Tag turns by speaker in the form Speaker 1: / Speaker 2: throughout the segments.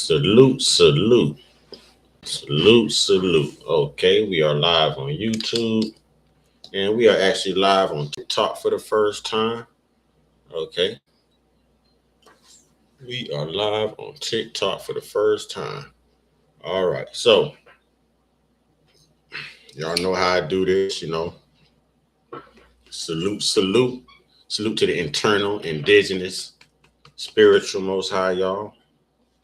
Speaker 1: Salute, salute, salute, salute. Okay, we are live on YouTube and we are actually live on TikTok for the first time. Okay, we are live on TikTok for the first time. All right, so y'all know how I do this, Salute, salute, salute to the internal, indigenous, spiritual, most high, y'all.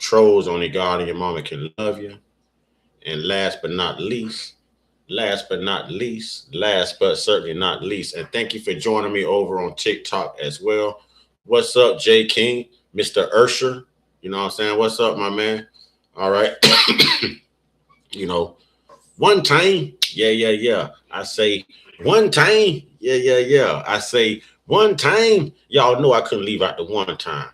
Speaker 1: Trolls, only God and your mama can love you. And last but certainly not least, and thank you for joining me over on TikTok as well. What's up, Jay King, Mr. Ursher? You know what I'm saying? What's up, my man? All right. you know, one time, yeah. I say one time, yeah. I say one time. Y'all know I couldn't leave out the one time.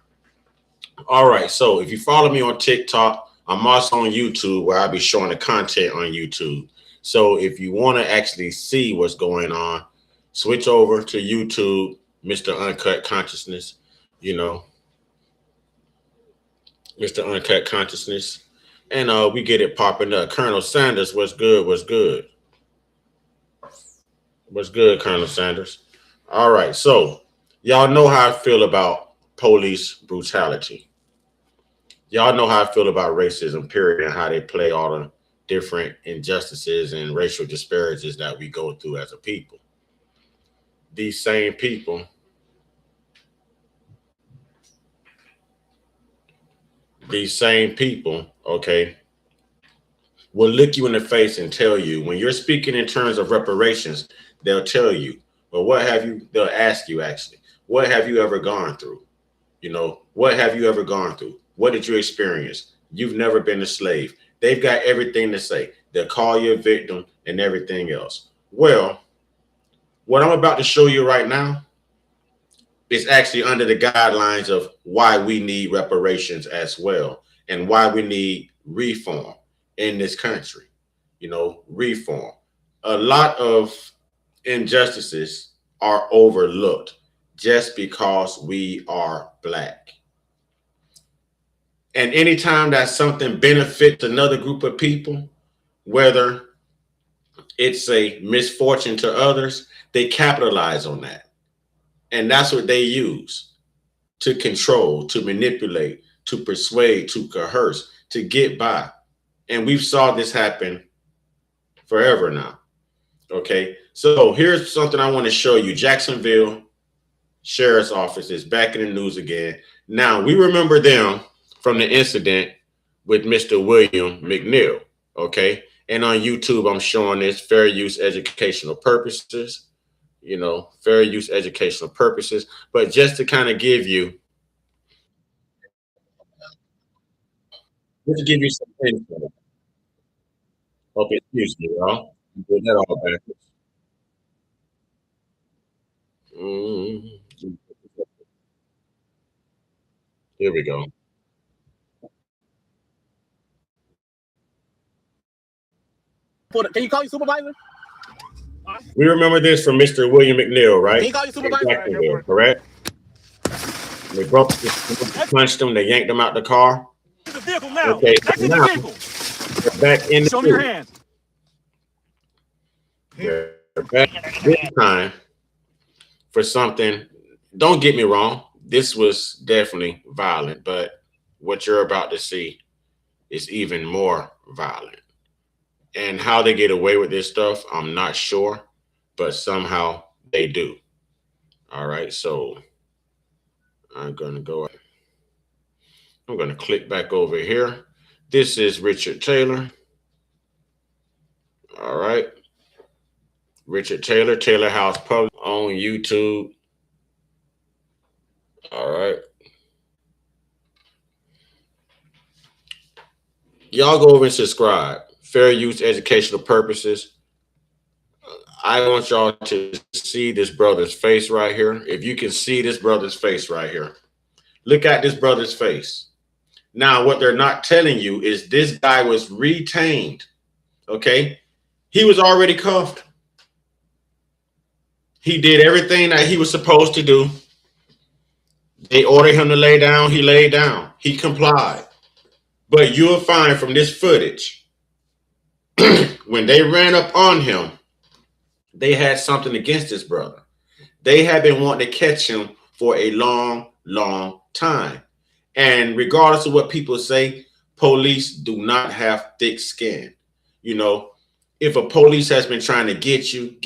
Speaker 1: All right. So if you follow me on TikTok, I'm also on YouTube where I'll be showing the content on YouTube. So if you want to actually see what's going on, switch over to YouTube, Mr. Uncut Consciousness, Mr. Uncut Consciousness. And we get it popping up. Colonel Sanders, what's good? What's good? What's good, Colonel Sanders? All right. So y'all know how I feel about police brutality. Y'all know how I feel about racism, period, and how they play all the different injustices and racial disparities that we go through as a people. These same people okay, will look you in the face and tell you, when you're speaking in terms of reparations, they'll tell you, well, they'll ask you actually, what have you ever gone through? What have you ever gone through? What did you experience? You've never been a slave. They've got everything to say. They'll call you a victim and everything else. Well, what I'm about to show you right now is actually under the guidelines of why we need reparations as well and why we need reform in this country. Reform. A lot of injustices are overlooked just because we are Black. And anytime that something benefits another group of people, whether it's a misfortune to others, they capitalize on that. And that's what they use to control, to manipulate, to persuade, to coerce, to get by. And we've saw this happen forever now. Okay, so here's something I want to show you. Jacksonville Sheriff's Office is back in the news again. Now, we remember them from the incident with Mr. William McNeil, okay? And on YouTube, I'm showing this fair use educational purposes, fair use educational purposes. But just to kind of give you, some info. Okay, excuse me, y'all. Put that all backwards. Here we go.
Speaker 2: Can you call you supervisor?
Speaker 1: We remember this from Mr. William McNeil, right?
Speaker 2: Can you call you supervisor?
Speaker 1: Jacksonville, correct? They punched him, they yanked him out the car.
Speaker 2: The vehicle now.
Speaker 1: Okay, now, back in
Speaker 2: show me your hands.
Speaker 1: They're back this time for something. Don't get me wrong, this was definitely violent, but what you're about to see is even more violent. And how they get away with this stuff, I'm not sure, but somehow they do. All right, so I'm going to click back over here. This is Richard Taylor. All right. Richard Taylor, Taylor House Public on YouTube. All right. Y'all go over and subscribe. Fair use educational purposes. I want y'all to see this brother's face right here. If you can see this brother's face right here, look at this brother's face. Now, what they're not telling you is this guy was retained. Okay. He was already cuffed. He did everything that he was supposed to do. They ordered him to lay down. He laid down. He complied. But you'll find from this footage, when they ran up on him, they had something against this brother. They have been wanting to catch him for a long, long time. And regardless of what people say, police do not have thick skin. You know, if a police has been trying to get you,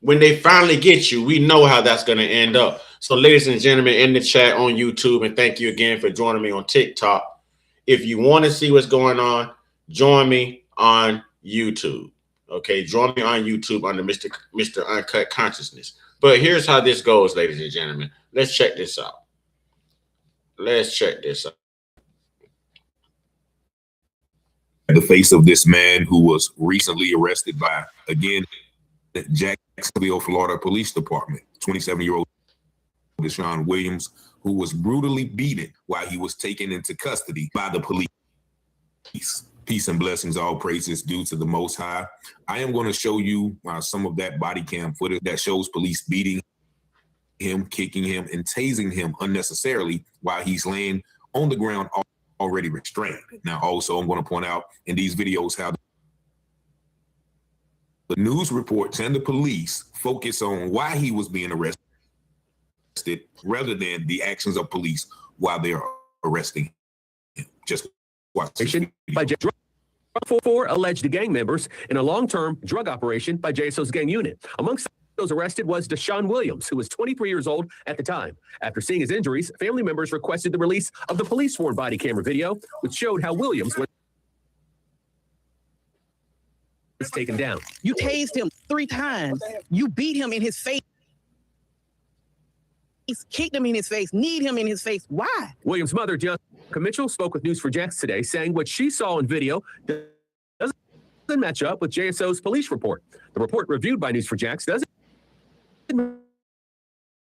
Speaker 1: when they finally get you, we know how that's going to end up. So, ladies and gentlemen, in the chat on YouTube, and thank you again for joining me on TikTok. If you want to see what's going on, join me on YouTube. Okay, join me on YouTube under Mr. Uncut Consciousness. But here's how this goes, ladies and gentlemen. Let's check this out.
Speaker 3: The face of this man who was recently arrested by, again, the Jacksonville, Florida Police Department, 27-year-old Deshaun Williams, who was brutally beaten while he was taken into custody by the police. Peace and blessings, all praises due to the Most High. I am going to show you some of that body cam footage that shows police beating him, kicking him, and tasing him unnecessarily while he's laying on the ground already restrained. Now, also, I'm going to point out in these videos how the news reports and the police focus on why he was being arrested rather than the actions of police while they're arresting him. Just watch this video.
Speaker 4: Four alleged gang members in a long-term drug operation by JSO's gang unit. Amongst those arrested was Deshaun Williams, who was 23 years old at the time. After seeing his injuries, family members requested the release of the police-sworn body camera video, which showed how Williams was taken down.
Speaker 2: You tased him 3 times. You beat him in his face. Kicked him in his face, kneed him in his face. Why?
Speaker 4: Williams' mother, Jessica Mitchell, spoke with News4Jax today, saying what she saw in video doesn't match up with JSO's police report. The report reviewed by News4Jax doesn't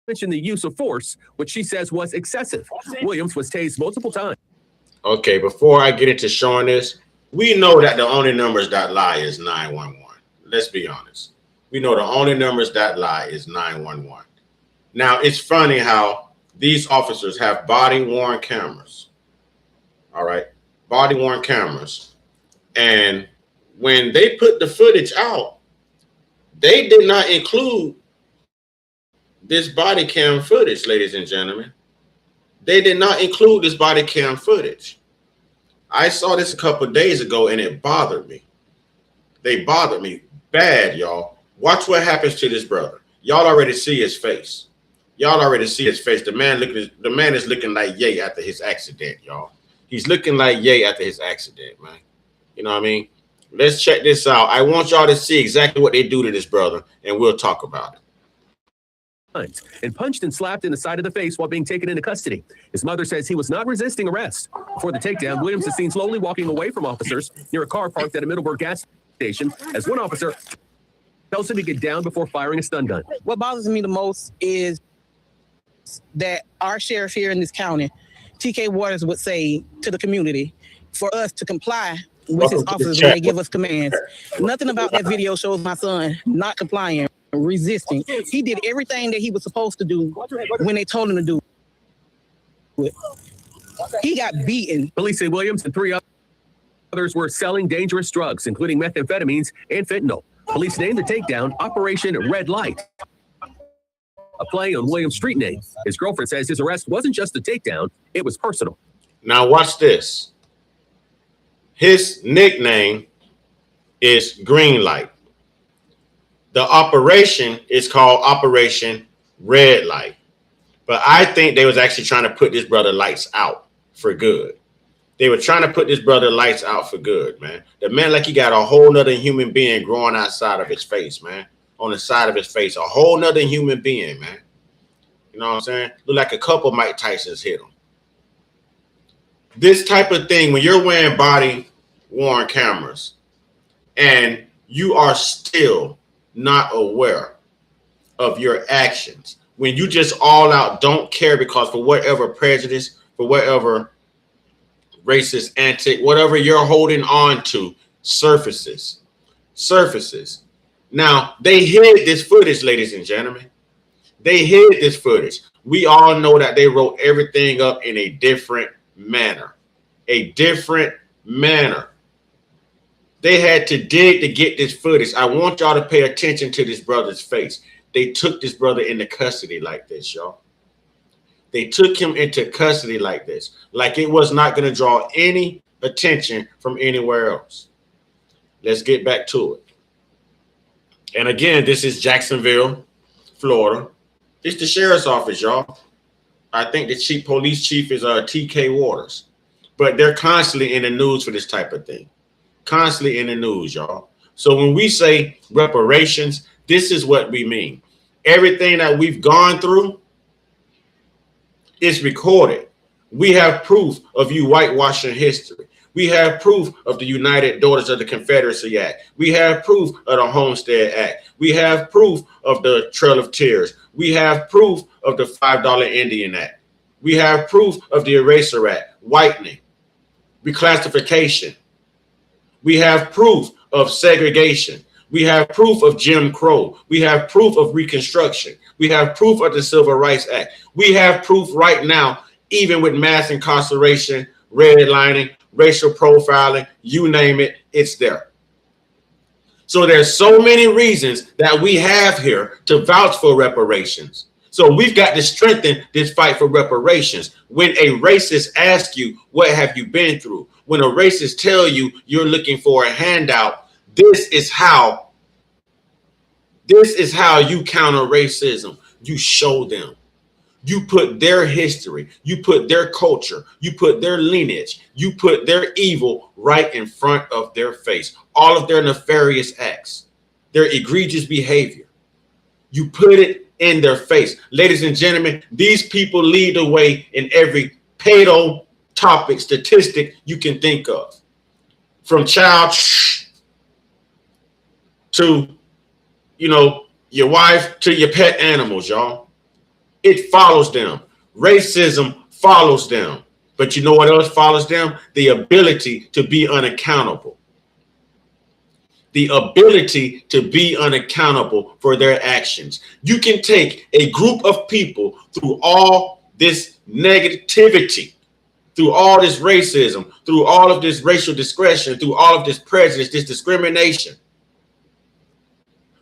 Speaker 4: mention the use of force, which she says was excessive. Williams was tased multiple times.
Speaker 1: Okay, before I get into showing this, we know that the only numbers that lie is 911. Let's be honest. We know the only numbers that lie is 911. Now, it's funny how these officers have body-worn cameras. All right, body-worn cameras. And when they put the footage out, they did not include this body cam footage, ladies and gentlemen. They did not include this body cam footage. I saw this a couple of days ago, and it bothered me. They bothered me bad, y'all. Watch what happens to this brother. Y'all already see his face. Y'all already see his face. The man is looking like Ye after his accident, y'all. He's looking like Ye after his accident, man. You know what I mean? Let's check this out. I want y'all to see exactly what they do to this brother, and we'll talk about it.
Speaker 4: And punched and slapped in the side of the face while being taken into custody. His mother says he was not resisting arrest. Before the takedown, Williams is seen slowly walking away from officers near a car parked at a Middleburg gas station as one officer tells him to get down before firing a stun gun.
Speaker 2: What bothers me the most is that our sheriff here in this county, TK Waters, would say to the community for us to comply with his officers when they give us commands. Nothing about that video shows my son not complying, resisting. He did everything that he was supposed to do when they told him to do it. He got beaten.
Speaker 4: Police say Williams and 3 others were selling dangerous drugs, including methamphetamines and fentanyl. Police named the takedown Operation Red Light, a play on Williams' street name. His girlfriend says his arrest wasn't just a takedown, it was personal.
Speaker 1: Now watch this. His nickname is Green Light. The operation is called Operation Red Light. But I think they was actually trying to put this brother lights out for good. They were trying to put this brother lights out for good, man. The man like he got a whole nother human being growing outside of his face, man. On the side of his face, a whole nother human being, man. You know what I'm saying? Look like a couple Mike Tysons hit him. This type of thing, when you're wearing body-worn cameras and you are still not aware of your actions, when you just all out don't care because for whatever prejudice, for whatever racist antic, whatever you're holding on to surfaces. Now, they hid this footage, ladies and gentlemen. They hid this footage. We all know that they wrote everything up in a different manner. a different manner. They had to dig to get this footage. I want y'all to pay attention to this brother's face. They took this brother into custody like this, y'all. They took him into custody like this, like it was not going to draw any attention from anywhere else. Let's get back to it. And again, this is Jacksonville, Florida. It's the sheriff's office, y'all. I think the police chief is TK Waters, but they're constantly in the news for this type of thing. Constantly in the news, y'all. So when we say reparations, this is what we mean. Everything that we've gone through is recorded. We have proof of you whitewashing history. We have proof of the United Daughters of the Confederacy Act. We have proof of the Homestead Act. We have proof of the Trail of Tears. We have proof of the $5 Indian Act. We have proof of the Eraser Act, whitening, reclassification. We have proof of segregation. We have proof of Jim Crow. We have proof of Reconstruction. We have proof of the Civil Rights Act. We have proof right now, even with mass incarceration, redlining, racial profiling, you name it, it's there. So there's so many reasons that we have here to vouch for reparations. So we've got to strengthen this fight for reparations. When a racist asks you, what have you been through? When a racist tell you you're looking for a handout, this is how you counter racism. You show them. You put their history, you put their culture, you put their lineage, you put their evil right in front of their face. All of their nefarious acts, their egregious behavior. You put it in their face. Ladies and gentlemen, these people lead the way in every pedo topic, statistic you can think of. From child to, your wife to your pet animals, y'all. It follows them. Racism follows them. But you know what else follows them? The ability to be unaccountable. The ability to be unaccountable for their actions. You can take a group of people through all this negativity, through all this racism, through all of this racial discrimination, through all of this prejudice, this discrimination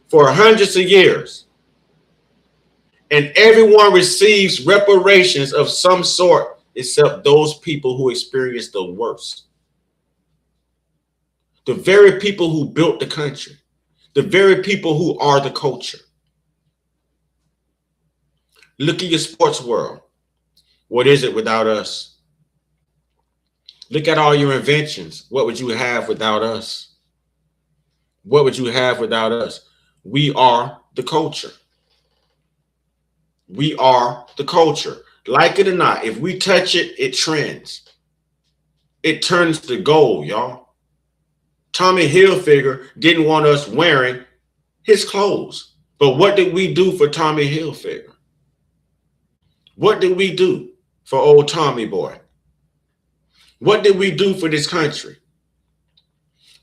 Speaker 1: for hundreds of years. And everyone receives reparations of some sort, except those people who experience the worst. The very people who built the country, the very people who are the culture. Look at your sports world. What is it without us? Look at all your inventions. What would you have without us? What would you have without us? We are the culture. We are the culture. Like it or not, if we touch it, it trends. It turns to gold, y'all. Tommy Hilfiger didn't want us wearing his clothes. But what did we do for Tommy Hilfiger? What did we do for old Tommy boy? What did we do for this country?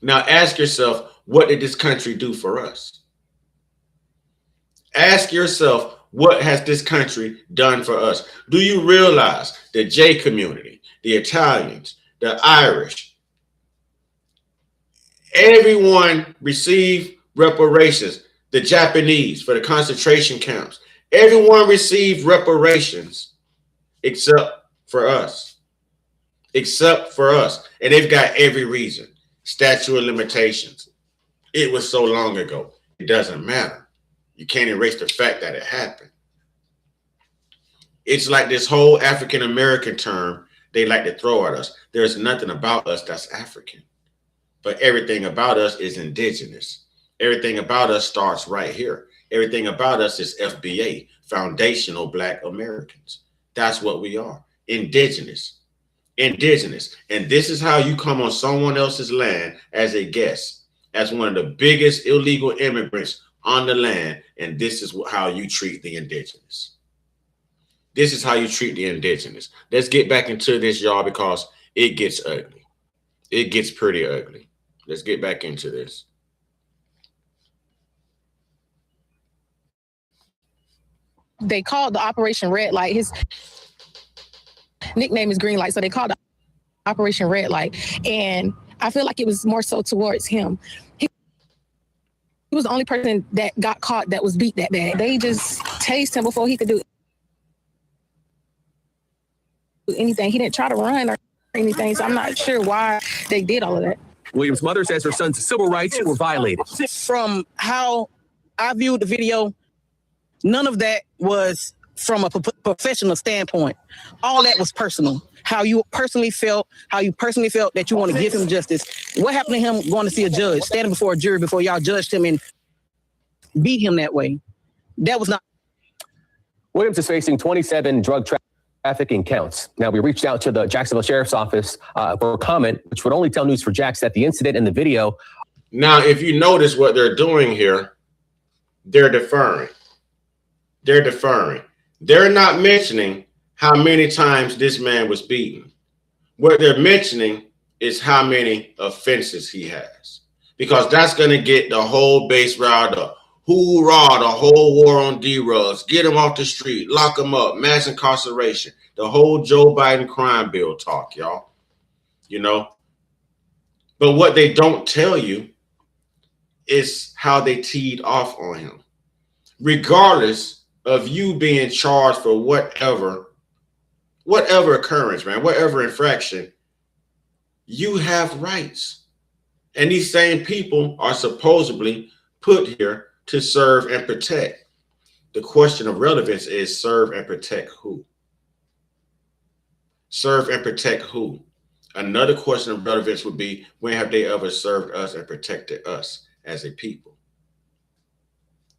Speaker 1: Now ask yourself, what did this country do for us? Ask yourself, what has this country done for us? Do you realize the J community, the Italians, the Irish, everyone received reparations, the Japanese for the concentration camps, everyone received reparations except for us, And they've got every reason. Statute of limitations. It was so long ago. It doesn't matter. You can't erase the fact that it happened. It's like this whole African American term they like to throw at us. There's nothing about us that's African, but everything about us is indigenous. Everything about us starts right here. Everything about us is FBA, foundational Black Americans. That's what we are, indigenous. And this is how you come on someone else's land as a guest, as one of the biggest illegal immigrants on the land, and this is how you treat the indigenous. This is how you treat the indigenous. Let's get back into this, y'all, because it gets ugly. It gets pretty ugly. Let's get back into this.
Speaker 2: They called the Operation Red Light. His nickname is Green Light, so they called the
Speaker 5: Operation Red Light. And I feel like it was more so towards him. He was the only person that got caught that was beat that bad. They just tased him before he could do anything. He didn't try to run or anything, so I'm not sure why they did all of that.
Speaker 4: Williams' mother says her son's civil rights were violated.
Speaker 2: From how I viewed the video, none of that was from a professional standpoint. All that was personal. How you personally felt that you want to give him justice. What happened to him going to see a judge, standing before a jury before y'all judged him and beat him that way? That was not.
Speaker 4: Williams is facing 27 drug trafficking counts. Now, we reached out to the Jacksonville Sheriff's Office for a comment, which would only tell News4Jax that the incident in the video.
Speaker 1: Now, if you notice what they're doing here, they're deferring. They're deferring. They're not mentioning how many times this man was beaten. What they're mentioning is how many offenses he has, because that's going to get the whole base riled up. Hoorah, the whole war on D-Rugs. Get him off the street. Lock him up. Mass incarceration. The whole Joe Biden crime bill talk, y'all. You know? But what they don't tell you is how they teed off on him. Regardless of you being charged for whatever occurrence, man, whatever infraction, you have rights. And these same people are supposedly put here to serve and protect. The question of relevance is serve and protect who? Serve and protect who? Another question of relevance would be, when have they ever served us and protected us as a people?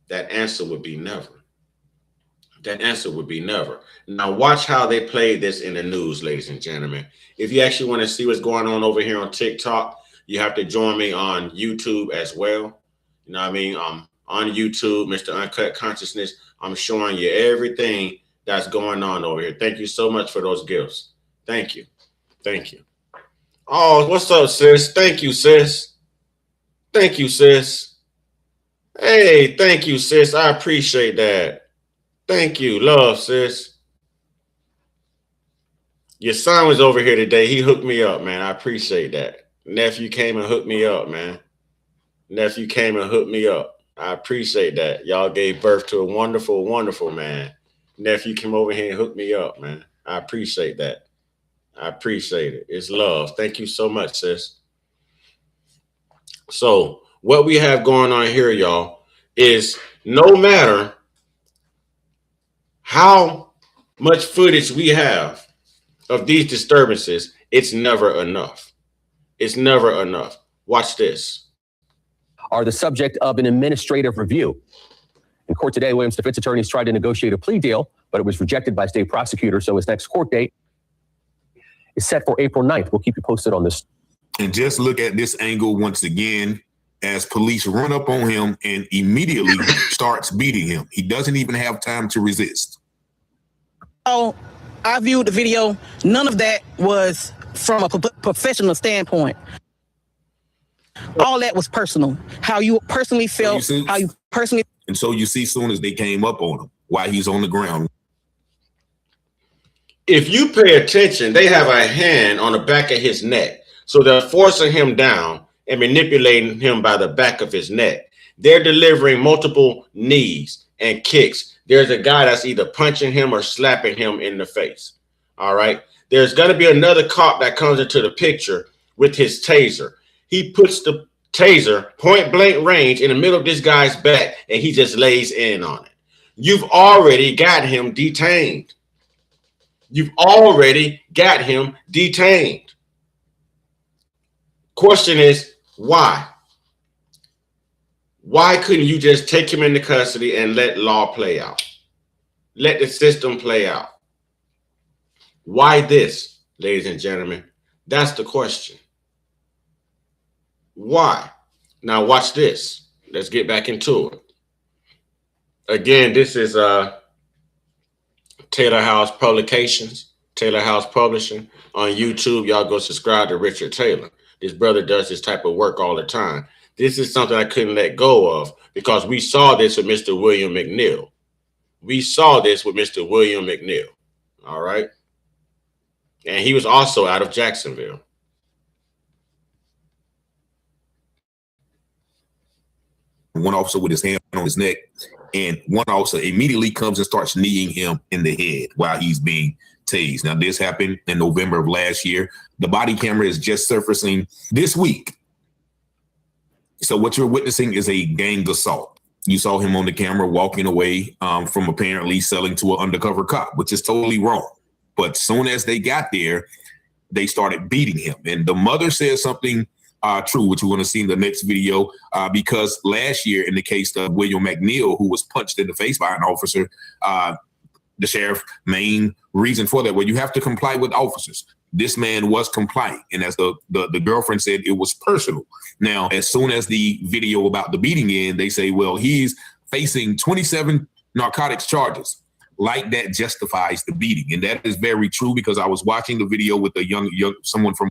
Speaker 1: That answer would be never. That answer would be never. Now watch how they play this in the news, ladies and gentlemen. If you actually want to see what's going on over here on TikTok, you have to join me on YouTube as well. You know what I mean? On YouTube, Mr. Uncut Consciousness, I'm showing you everything that's going on over here. Thank you so much for those gifts. Thank you. Thank you. Oh, what's up, sis? Thank you, sis. Thank you, sis. Hey, thank you, sis. I appreciate that. Thank you. Love, sis. Your son was over here today. He hooked me up, man. I appreciate that. Nephew came and hooked me up, man. Nephew came and hooked me up. I appreciate that. Y'all gave birth to a wonderful, wonderful man. Nephew came over here and hooked me up, man. I appreciate that. I appreciate it. It's love. Thank you so much, sis. So what we have going on here, y'all, is no matter how much footage we have of these disturbances, it's never enough. It's never enough. Watch this.
Speaker 4: Are the subject of an administrative review. In court today, Williams' defense attorneys tried to negotiate a plea deal, but it was rejected by state prosecutors. So his next court date is set for April 9th. We'll keep you posted on this.
Speaker 3: And just look at this angle once again, as police run up on him and immediately starts beating him. He doesn't even have time to resist.
Speaker 2: Oh, I viewed the video. None of that was from a professional standpoint. All that was personal. How you personally felt, how you personally.
Speaker 3: And so you see, soon as they came up on him while he's on the ground.
Speaker 1: If you pay attention, they have a hand on the back of his neck. So they're forcing him down and manipulating him by the back of his neck. They're delivering multiple knees and kicks. There's a guy that's either punching him or slapping him in the face. All right. There's going to be another cop that comes into the picture with his taser. He puts the taser point blank range in the middle of this guy's back, and he just lays in on it. You've already got him detained. You've already got him detained. Question is, why? Why couldn't you just take him into custody and let law play out? Let the system play out. Why this, ladies and gentlemen? That's the question. Why? Now watch this. Let's get back into it. Again, this is Taylor House Publications, Taylor House Publishing on YouTube. Y'all go subscribe to Richard Taylor. This brother does this type of work all the time. This is something I couldn't let go of because we saw this with Mr. William McNeil. We saw this with Mr. William McNeil. All right. And he was also out of Jacksonville.
Speaker 3: one officer with his hand on his neck, and one officer immediately comes and starts kneeing him in the head while he's being tased. Now, this happened in November of last year. The body camera is just surfacing this week. So what you're witnessing is a gang assault. You saw him on the camera walking away from apparently selling to an undercover cop, which is totally wrong. But soon as they got there, they started beating him. And the mother says something true, which we're going to see in the next video, because last year in the case of William McNeil, who was punched in the face by an officer, the sheriff, main reason for that, well, you have to comply with officers. This man was compliant. And as the girlfriend said, it was personal. Now, as soon as the video about the beating ended, they say, well, he's facing 27 narcotics charges. Like that justifies the beating. And that is very true, because I was watching the video with a young someone from.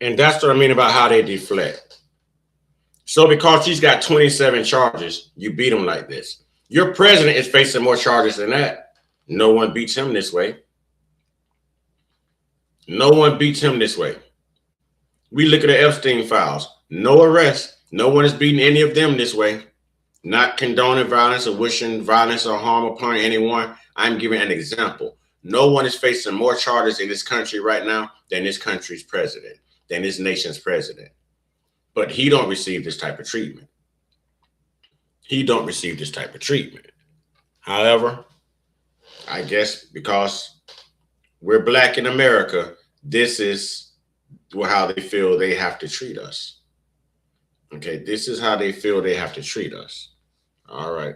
Speaker 1: And that's what I mean about how they deflect. So because he's got 27 charges, you beat him like this. Your president is facing more charges than that. No one beats him this way. No one beats him this way. We look at the Epstein files. No arrest. No one is beating any of them this way. Not condoning violence or wishing violence or harm upon anyone. I'm giving an example. No one is facing more charges in this country right now than this country's president, than this nation's president. But he don't receive this type of treatment. He don't receive this type of treatment. However, I guess because we're black in America, this is how they feel they have to treat us. Okay, this is how they feel they have to treat us. All right.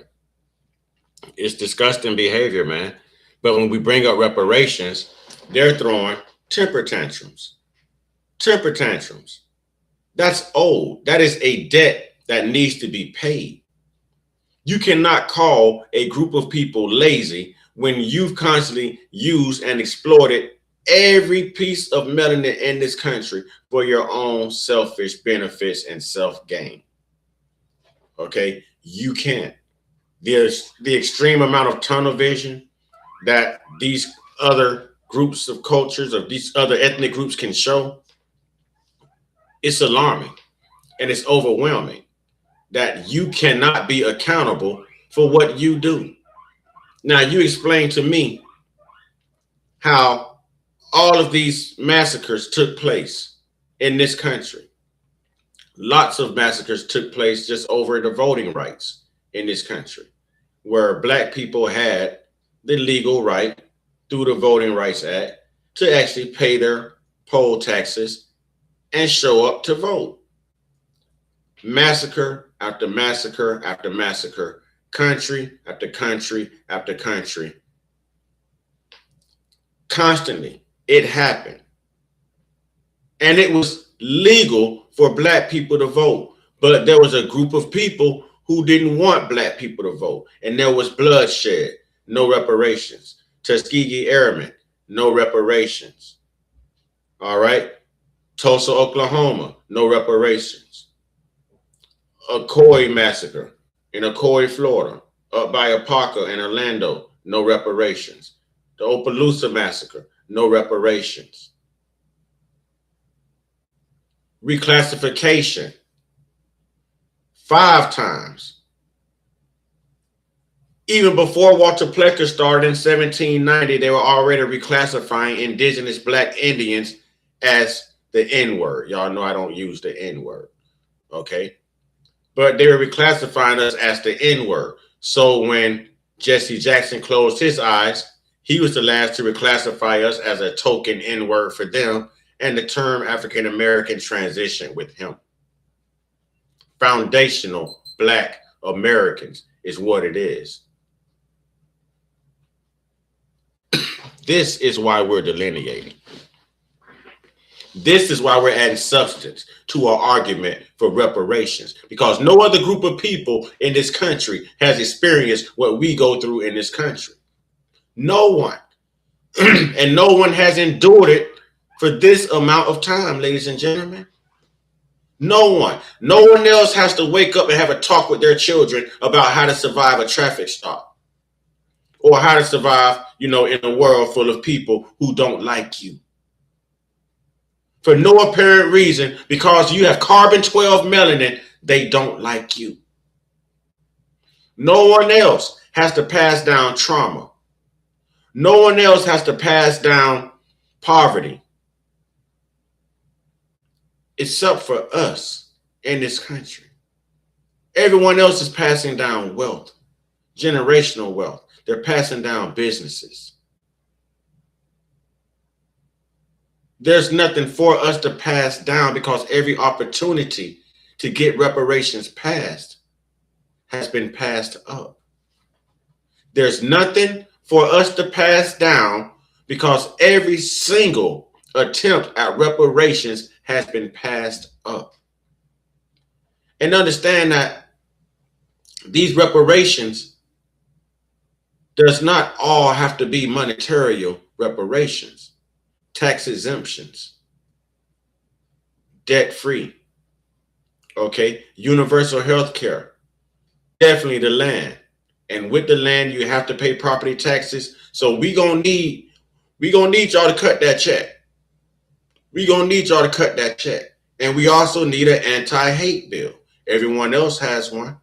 Speaker 1: It's disgusting behavior, man. But when we bring up reparations, they're throwing temper tantrums. Temper tantrums. That's old. That is a debt that needs to be paid. You cannot call a group of people lazy when you've constantly used and exploited every piece of melanin in this country for your own selfish benefits and self-gain. Okay, you can't. There's the extreme amount of tunnel vision that these other groups of cultures, of these other ethnic groups can show. It's alarming and it's overwhelming that you cannot be accountable for what you do. Now, you explain to me how all of these massacres took place in this country. Lots of massacres took place just over the voting rights in this country, where black people had the legal right through the Voting Rights Act to actually pay their poll taxes and show up to vote. Massacre after massacre after massacre, country after country after country. Constantly. It happened. And it was legal for black people to vote. But there was a group of people who didn't want black people to vote. And there was bloodshed, no reparations. Tuskegee Airmen, no reparations. All right. Tulsa, Oklahoma, no reparations. Ocoee massacre in Ocoee, Florida, up by Apopka and Orlando, no reparations. The Opelousas massacre, no reparations. Reclassification, 5 times. Even before Walter Plecker started in 1790, they were already reclassifying indigenous black Indians as the N-word. Y'all know I don't use the N-word, okay? But they were reclassifying us as the N-word. So when Jesse Jackson closed his eyes, he was the last to reclassify us as a token N-word for them, and the term African-American transitioned with him. Foundational black Americans is what it is. This is why we're delineating. This is why we're adding substance to our argument for reparations, because no other group of people in this country has experienced what we go through in this country. No one. And no one has endured it for this amount of time, ladies and gentlemen. No one. No one else has to wake up and have a talk with their children about how to survive a traffic stop or how to survive, in a world full of people who don't like you. For no apparent reason, because you have carbon-12 melanin, they don't like you. No one else has to pass down trauma. No one else has to pass down poverty. Except for us in this country. Everyone else is passing down wealth, generational wealth. They're passing down businesses. There's nothing for us to pass down because every opportunity to get reparations passed has been passed up. There's nothing for us to pass down because every single attempt at reparations has been passed up. And understand that these reparations does not all have to be monetary reparations. Tax exemptions, debt-free, okay, universal health care, definitely the land. And with the land, you have to pay property taxes. So we gonna need y'all to cut that check. We gonna need y'all to cut that check. And we also need an anti-hate bill. Everyone else has one.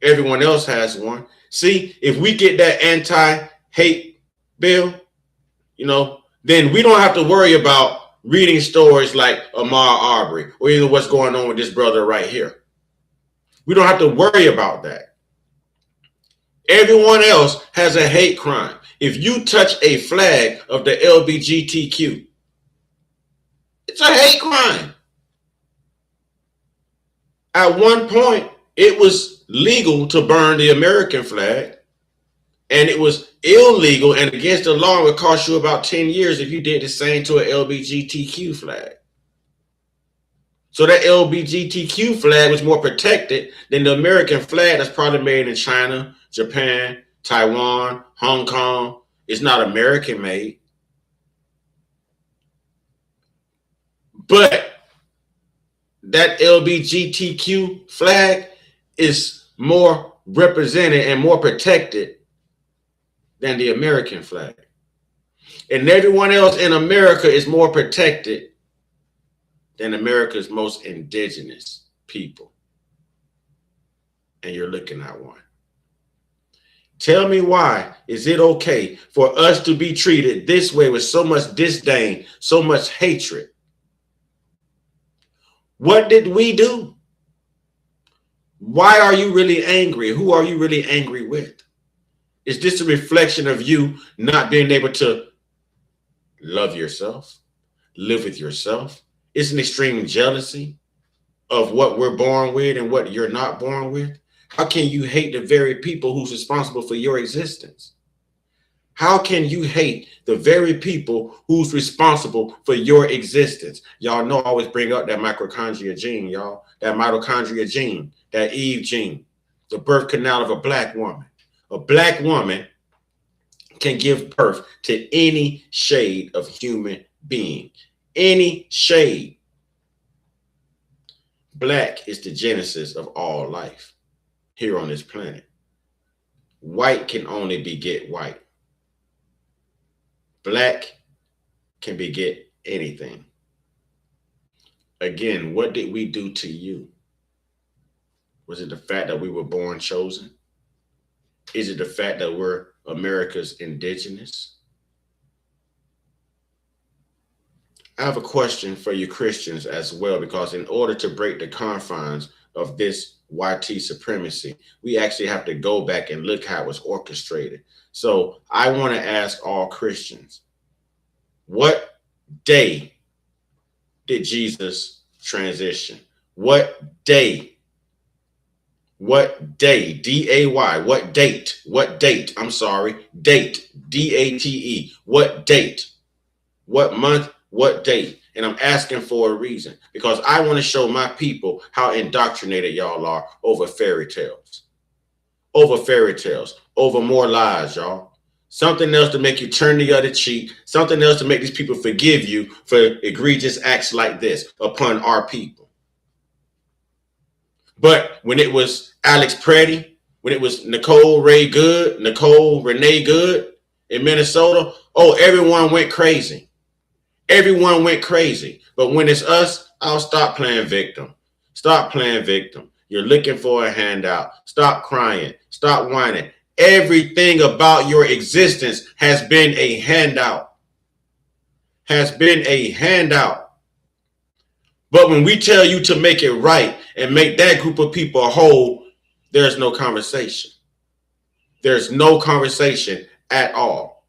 Speaker 1: Everyone else has one. See, if we get that anti-hate bill, then we don't have to worry about reading stories like Ahmaud Arbery or even what's going on with this brother right here. We don't have to worry about that. Everyone else has a hate crime. If you touch a flag of the LGBTQ, it's a hate crime. At one point, it was legal to burn the American flag, and it was illegal and against the law. It would cost you about 10 years if you did the same to an LGBTQ flag. So that LGBTQ flag was more protected than the American flag that's probably made in China, Japan, Taiwan, Hong Kong. It's not American made. But that LGBTQ flag is more represented and more protected than the American flag. And everyone else in America is more protected than America's most indigenous people. And you're looking at one. Tell me, why is it okay for us to be treated this way with so much disdain, so much hatred? What did we do? Why are you really angry? Who are you really angry with? Is this a reflection of you not being able to love yourself, live with yourself? It's an extreme jealousy of what we're born with and what you're not born with. How can you hate the very people who's responsible for your existence? How can you hate the very people who's responsible for your existence? Y'all know I always bring up that mitochondria gene, y'all. That mitochondria gene, that Eve gene, the birth canal of a black woman. A black woman can give birth to any shade of human being. Any shade. Black is the genesis of all life here on this planet. White can only beget white. Black can beget anything. Again, what did we do to you? Was it the fact that we were born chosen? Is it the fact that we're America's indigenous? I have a question for you Christians as well, because in order to break the confines of this YT supremacy, we actually have to go back and look how it was orchestrated. So I want to ask all Christians, what day did Jesus transition? What day? What day? D-A-Y. What date? What date? I'm sorry. Date. D-A-T-E. What date? What month? What date? And I'm asking for a reason, because I want to show my people how indoctrinated y'all are over fairy tales. Over fairy tales. Over more lies, y'all. Something else to make you turn the other cheek. Something else to make these people forgive you for egregious acts like this upon our people. But when it was Alex Preddy, when it was Nicole Renee Good in Minnesota, oh, everyone went crazy. Everyone went crazy. But when it's us, I'll stop playing victim. Stop playing victim. You're looking for a handout. Stop crying. Stop whining. Everything about your existence has been a handout. Has been a handout. But when we tell you to make it right and make that group of people whole, there's no conversation. There's no conversation at all.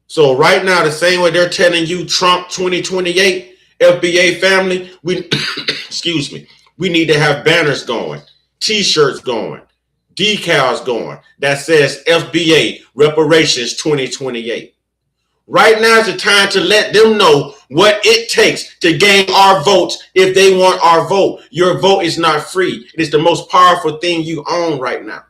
Speaker 1: So right now, the same way they're telling you Trump 2028, FBA family, excuse me, we need to have banners going, T-shirts going, decals going that says FBA reparations 2028. Right now is the time to let them know what it takes to gain our votes if they want our vote. Your vote is not free. It is the most powerful thing you own right now.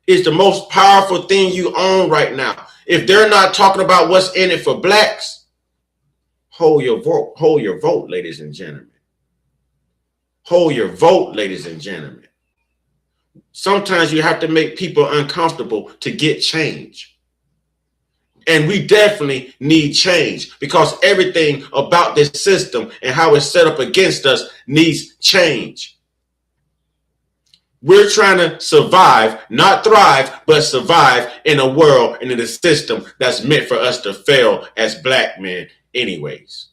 Speaker 1: It's the most powerful thing you own right now. If they're not talking about what's in it for blacks, hold your vote, ladies and gentlemen. Hold your vote, ladies and gentlemen. Sometimes you have to make people uncomfortable to get change. And we definitely need change because everything about this system and how it's set up against us needs change. We're trying to survive, not thrive, but survive in a world and in a system that's meant for us to fail as black men anyways.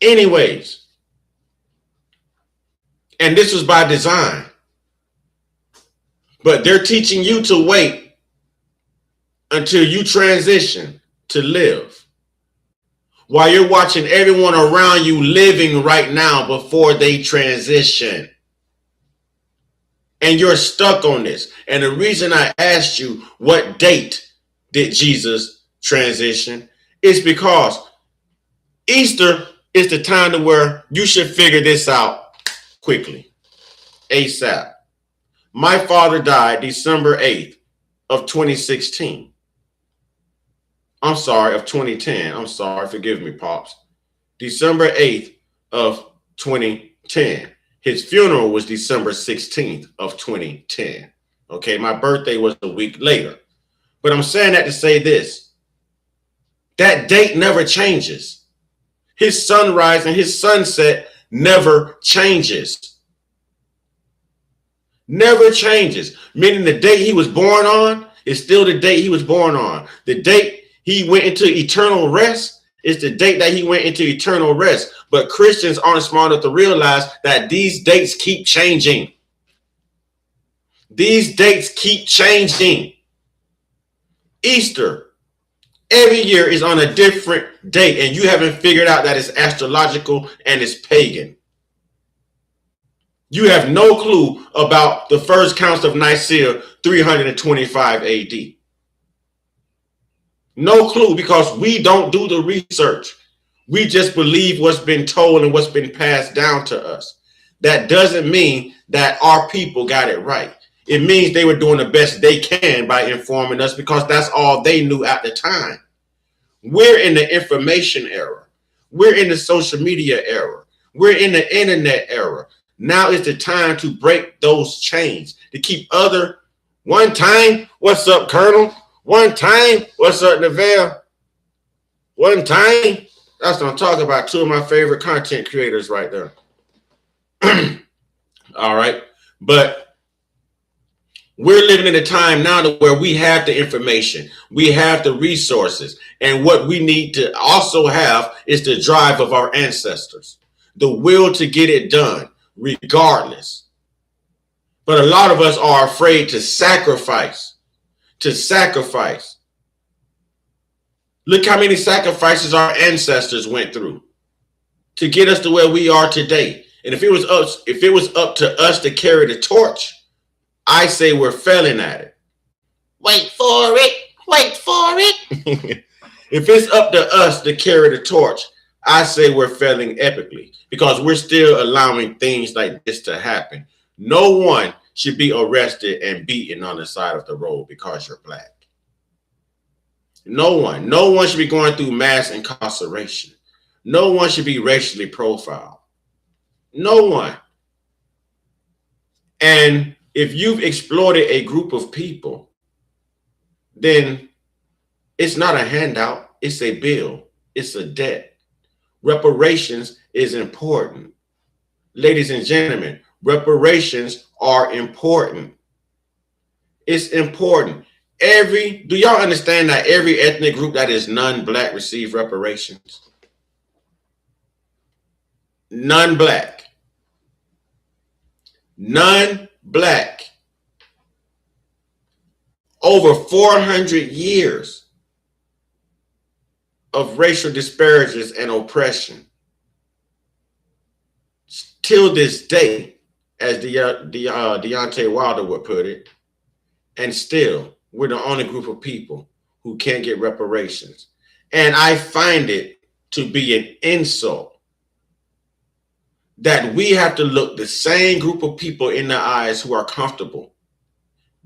Speaker 1: Anyways. And this was by design. But they're teaching you to wait until you transition to live. While you're watching everyone around you living right now before they transition. And you're stuck on this. And the reason I asked you what date did Jesus transition is because Easter is the time to where you should figure this out quickly. ASAP. My father died December 8th of 2016. I'm sorry, of 2010. I'm sorry, forgive me, Pops. December 8th of 2010. His funeral was December 16th of 2010. Okay, my birthday was a week later. But I'm saying that to say this. That date never changes. His sunrise and his sunset never changes. Never changes. Meaning the date he was born on is still the date he was born on. The date he went into eternal rest is the date that he went into eternal rest. But Christians aren't smart enough to realize that these dates keep changing. These dates keep changing. Easter every year is on a different date, and you haven't figured out that it's astrological and it's pagan. You have no clue about the first Council of Nicaea, 325 AD. No clue, because we don't do the research. We just believe what's been told and what's been passed down to us. That doesn't mean that our people got it right. It means they were doing the best they can by informing us because that's all they knew at the time. We're in the information era. We're in the social media era. We're in the internet era. Now is the time to break those chains, to keep other one time. What's up, Colonel? One time. What's up, Neville? One time. That's what I'm talking about. Two of my favorite content creators right there. All right. But we're living in a time now to where we have the information. We have the resources. And what we need to also have is the drive of our ancestors. The will to get it done, regardless. But a lot of us are afraid to sacrifice. Look how many sacrifices our ancestors went through to get us to where we are today. And if it was up to us to carry the torch, I say we're failing at it. Wait for it. If it's up to us to carry the torch, I say we're failing epically because we're still allowing things like this to happen. No one should be arrested and beaten on the side of the road because you're black. No one should be going through mass incarceration. No one should be racially profiled. No one. And if you've exploited a group of people, then it's not a handout. It's a bill. It's a debt. Reparations is important. Ladies and gentlemen, reparations are important. It's important. Do y'all understand that every ethnic group that is non-black receive reparations? Non-black. Non-black. Over 400 years of racial disparities and oppression. Till this day, as Deontay Wilder would put it, and still, we're the only group of people who can't get reparations. And I find it to be an insult that we have to look the same group of people in the eyes who are comfortable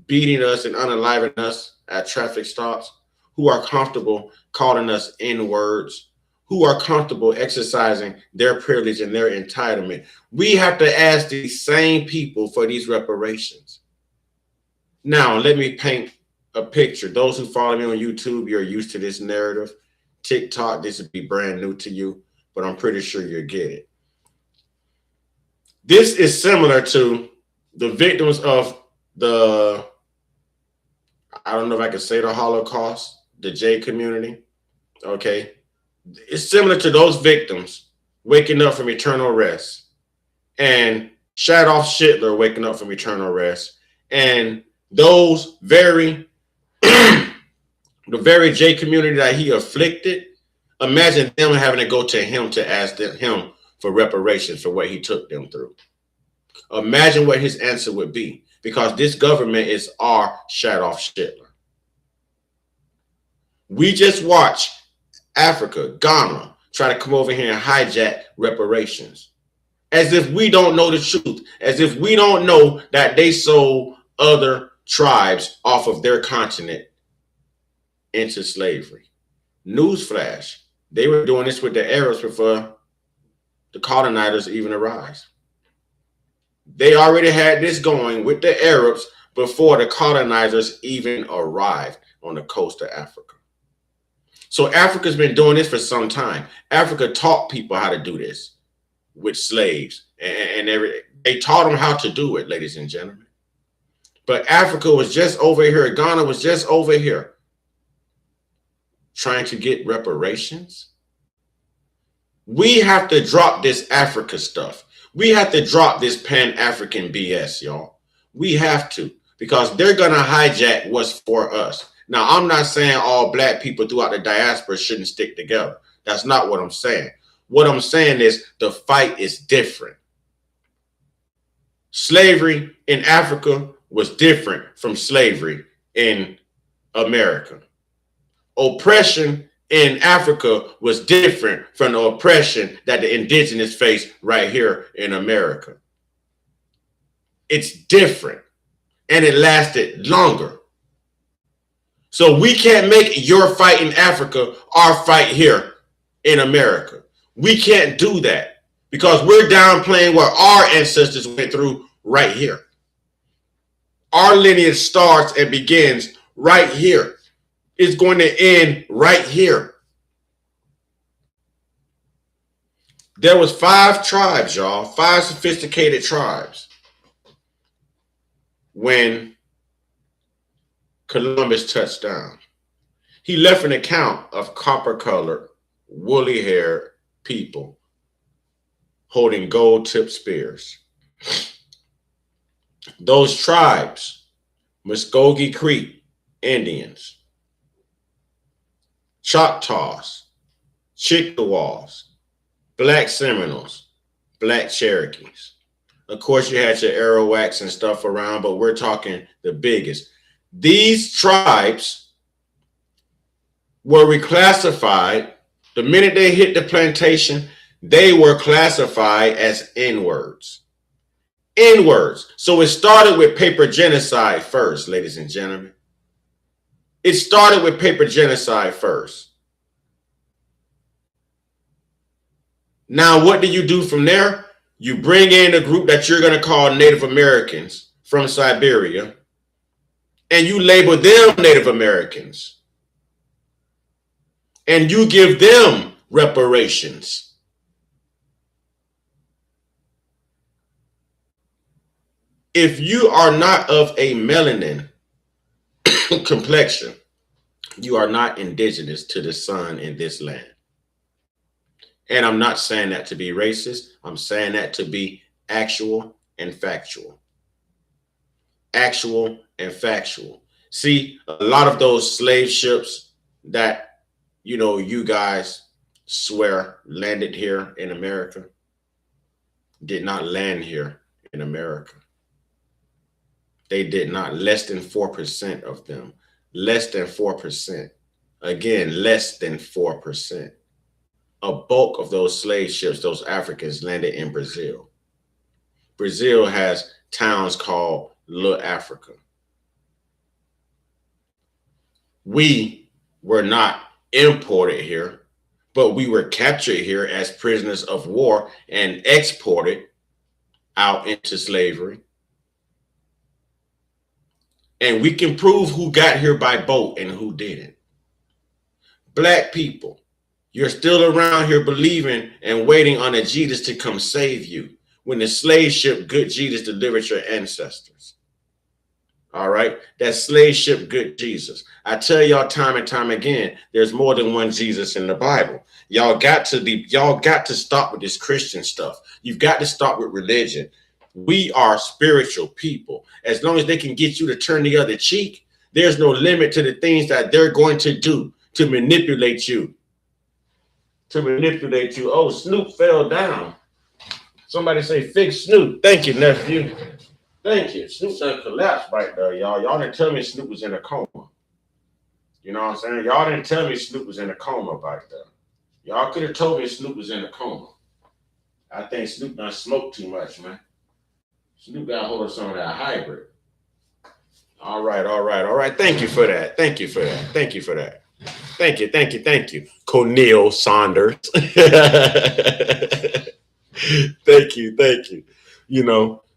Speaker 1: beating us and unaliving us at traffic stops, who are comfortable calling us N-words, who are comfortable exercising their privilege and their entitlement. We have to ask these same people for these reparations. Now, let me paint a picture. Those who follow me on YouTube, you're used to this narrative. TikTok, this would be brand new to you, but I'm pretty sure you'll get it. This is similar to the victims of the, I don't know if I can say the Holocaust, the J community, okay? It's similar to those victims waking up from eternal rest, and Adolf Hitler waking up from eternal rest, and those the very J community that he afflicted. Imagine them having to go to him to ask him for reparations for what he took them through. Imagine what his answer would be, because this government is our Adolf Hitler. We just watched Africa, Ghana, try to come over here and hijack reparations, as if we don't know the truth, as if we don't know that they sold other tribes off of their continent into slavery. Newsflash, they were doing this with the Arabs before the colonizers even arrived. They already had this going with the Arabs before the colonizers even arrived on the coast of Africa. So Africa's been doing this for some time. Africa taught people how to do this with slaves, and they taught them how to do it, ladies and gentlemen. But Africa was just over here. Ghana was just over here trying to get reparations. We have to drop this Africa stuff. We have to drop this Pan-African BS, y'all. We have to, because they're going to hijack what's for us. Now, I'm not saying all black people throughout the diaspora shouldn't stick together. That's not what I'm saying. What I'm saying is the fight is different. Slavery in Africa was different from slavery in America. Oppression in Africa was different from the oppression that the indigenous face right here in America. It's different, and it lasted longer. So we can't make your fight in Africa our fight here in America. We can't do that, because we're downplaying what our ancestors went through right here. Our lineage starts and begins right here. It's going to end right here. There was 5 tribes, y'all, 5 sophisticated tribes when Columbus touched down. He left an account of copper-colored, woolly-haired people holding gold-tipped spears. Those tribes, Muskogee Creek Indians, Choctaws, Chickasaws, Black Seminoles, Black Cherokees. Of course, you had your Arawaks and stuff around, but we're talking the biggest. These tribes were reclassified. The minute they hit the plantation, they were classified as N-words. N-words. So it started with paper genocide first, ladies and gentlemen. It started with paper genocide first. Now, what do you do from there? You bring in a group that you're going to call Native Americans from Siberia, and you label them Native Americans. And you give them reparations. If you are not of a melanin complexion, you are not indigenous to the sun in this land. And I'm not saying that to be racist. I'm saying that to be actual and factual. Actual and factual. See, a lot of those slave ships that, you guys swear landed here in America did not land here in America. They did not. Less than 4% of them. Less than 4%. Again, less than 4%. A bulk of those slave ships, those Africans, landed in Brazil. Brazil has towns called Little Africa. We were not imported here, but we were captured here as prisoners of war and exported out into slavery. And we can prove who got here by boat and who didn't. Black people, you're still around here believing and waiting on a Jesus to come save you when the slave ship Good Jesus delivered your ancestors. All right, that slave ship Good Jesus. I tell y'all time and time again, there's more than one Jesus in the Bible. Y'all got to stop with this Christian stuff. You've got to stop with religion. We are spiritual people. As long as they can get you to turn the other cheek, there's no limit to the things that they're going to do to manipulate you. Oh, Snoop fell down. Somebody say, fix Snoop. Thank you, nephew. Thank you. Snoop done collapsed right there, y'all. Y'all didn't tell me Snoop was in a coma. You know what I'm saying? Y'all didn't tell me Snoop was in a coma right there. Y'all could have told me Snoop was in a coma. I think Snoop done smoked too much, man. Snoop got a hold of some of that hybrid. All right. Thank you for that. Thank you. Cornel Saunders. Thank you.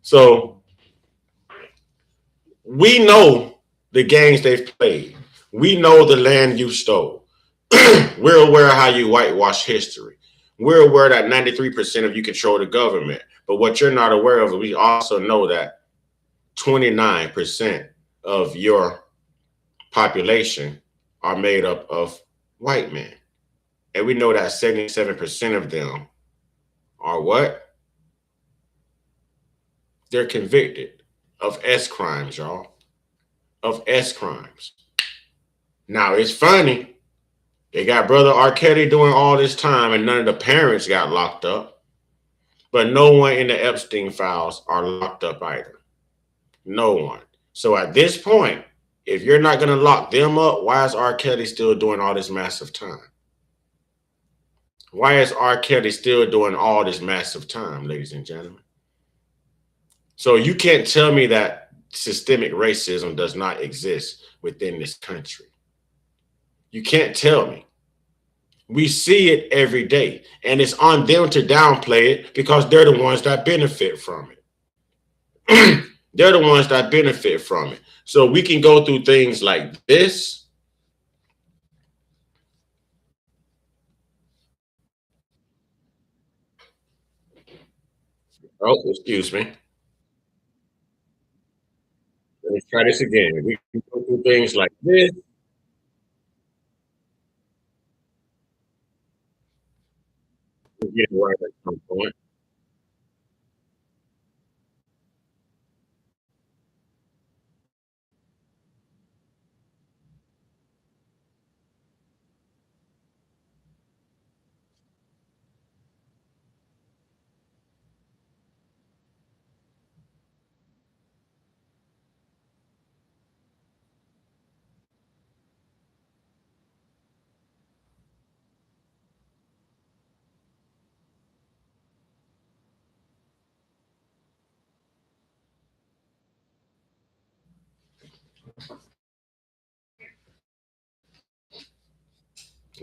Speaker 1: So we know the games they've played. We know the land you stole. We're aware of how you whitewash history. We're aware that 93% of you control the government. But what you're not aware of, we also know that 29% of your population are made up of white men. And we know that 77% of them are what? They're convicted of S crimes, y'all. Of S crimes. Now, it's funny. They got brother R. Kelly doing all this time and none of the parents got locked up. But no one in the Epstein files are locked up either. No one. So at this point, if you're not going to lock them up, why is R. Kelly still doing all this massive time? Why is R. Kelly still doing all this massive time, ladies and gentlemen? So you can't tell me that systemic racism does not exist within this country. You can't tell me. We see it every day, and it's on them to downplay it because they're the ones that benefit from it. They're the ones that benefit from it. So we can go through things like this. Oh, excuse me. Let me try this again. We can go through things like this. We'll get it right at some point.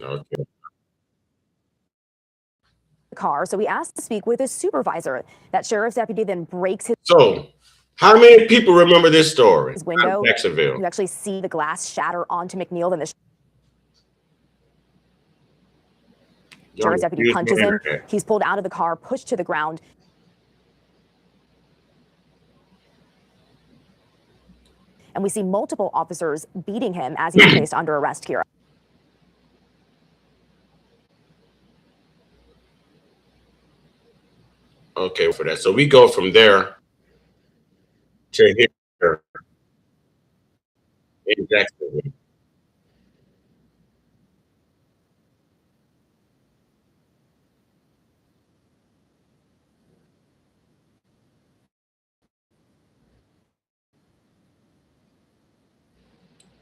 Speaker 1: Okay.
Speaker 6: Car. So we asked to speak with his supervisor. That sheriff's deputy then breaks his
Speaker 1: So, how many people remember this story?
Speaker 6: window.
Speaker 1: Jacksonville.
Speaker 6: You actually see the glass shatter onto McNeil. Then the sheriff's deputy punches him. He's pulled out of the car, pushed to the ground. And we see multiple officers beating him as he's placed under arrest here.
Speaker 1: Okay, for that. So we go from there to here in Jacksonville.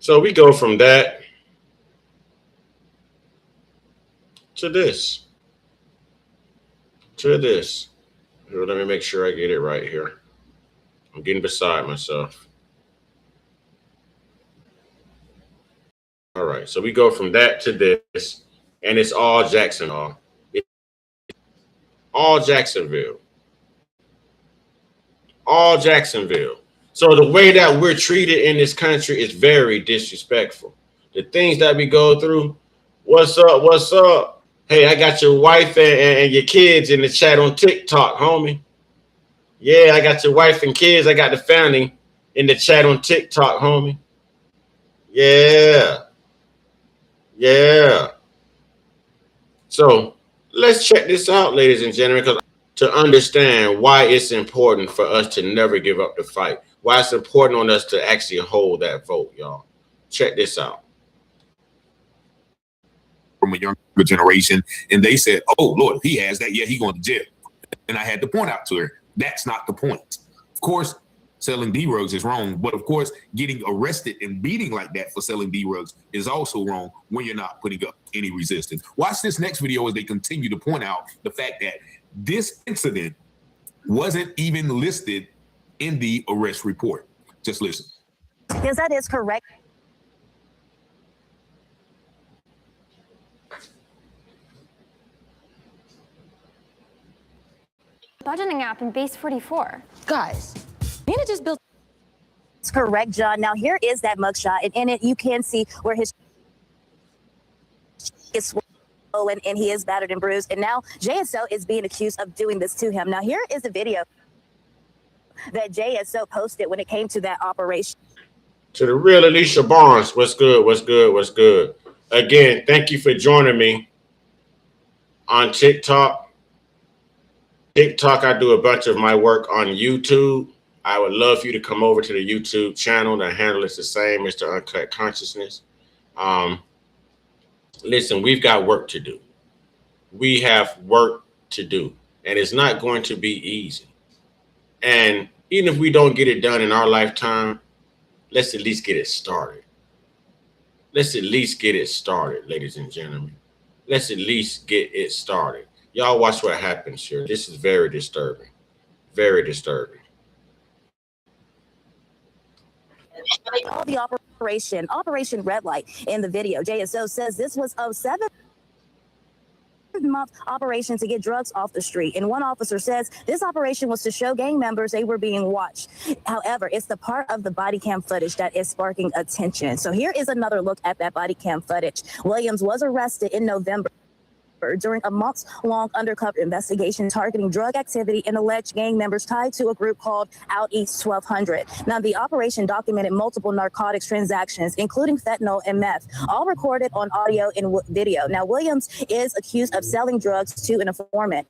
Speaker 1: So we go from that to this. To this. Here, let me make sure I get it right here. I'm getting beside myself. All right, so we go from that to this, and it's all Jacksonville. All Jacksonville. All Jacksonville. So the way that we're treated in this country is very disrespectful. The things that we go through, what's up, what's up? Hey, I got your wife and your kids in the chat on TikTok, homie. Yeah, I got your wife and kids. I got the family in the chat on TikTok, homie. Yeah. Yeah. So let's check this out, ladies and gentlemen, because to understand why it's important for us to never give up the fight, why it's important on us to actually hold that vote, y'all. Check this out.
Speaker 3: From a younger generation, and they said, oh, Lord, if he has that, yeah, he going to jail. And I had to point out to her, that's not the point. Of course, selling D-rugs is wrong, but of course, getting arrested and beating like that for selling D-rugs is also wrong when you're not putting up any resistance. Watch this next video as they continue to point out the fact that this incident wasn't even listed in the arrest report. Just listen.
Speaker 7: Yes, that is correct.
Speaker 8: Budgeting app in base 44.
Speaker 7: Guys, Nina just built. It's correct, John. Now here is that mugshot, and in it you can see where his is swollen and he is battered and bruised. And now JSO is being accused of doing this to him. Now here is the video that JSO posted when it came to that operation.
Speaker 1: To the real Alicia Barnes, what's good? What's good? What's good? Again, thank you for joining me on TikTok. I do a bunch of my work on YouTube. I would love for you to come over to the YouTube channel. The handle is the same, Mr. Uncut Consciousness. Listen, we've got work to do. We have work to do, and it's not going to be easy. And even if we don't get it done in our lifetime, let's at least get it started. Let's at least get it started, ladies and gentlemen. Let's at least get it started. Y'all watch what happens here. This is very disturbing. Very disturbing.
Speaker 7: All the Operation Red Light in the video. JSO says this was a 7-month operation to get drugs off the street. And one officer says this operation was to show gang members they were being watched. However, it's the part of the body cam footage that is sparking attention. So here is another look at that body cam footage. Williams was arrested in November during a months-long undercover investigation targeting drug activity and alleged gang members tied to a group called Out East 1200. Now, the operation documented multiple narcotics transactions, including fentanyl and meth, all recorded on audio and video. Now, Williams is accused of selling drugs to an informant.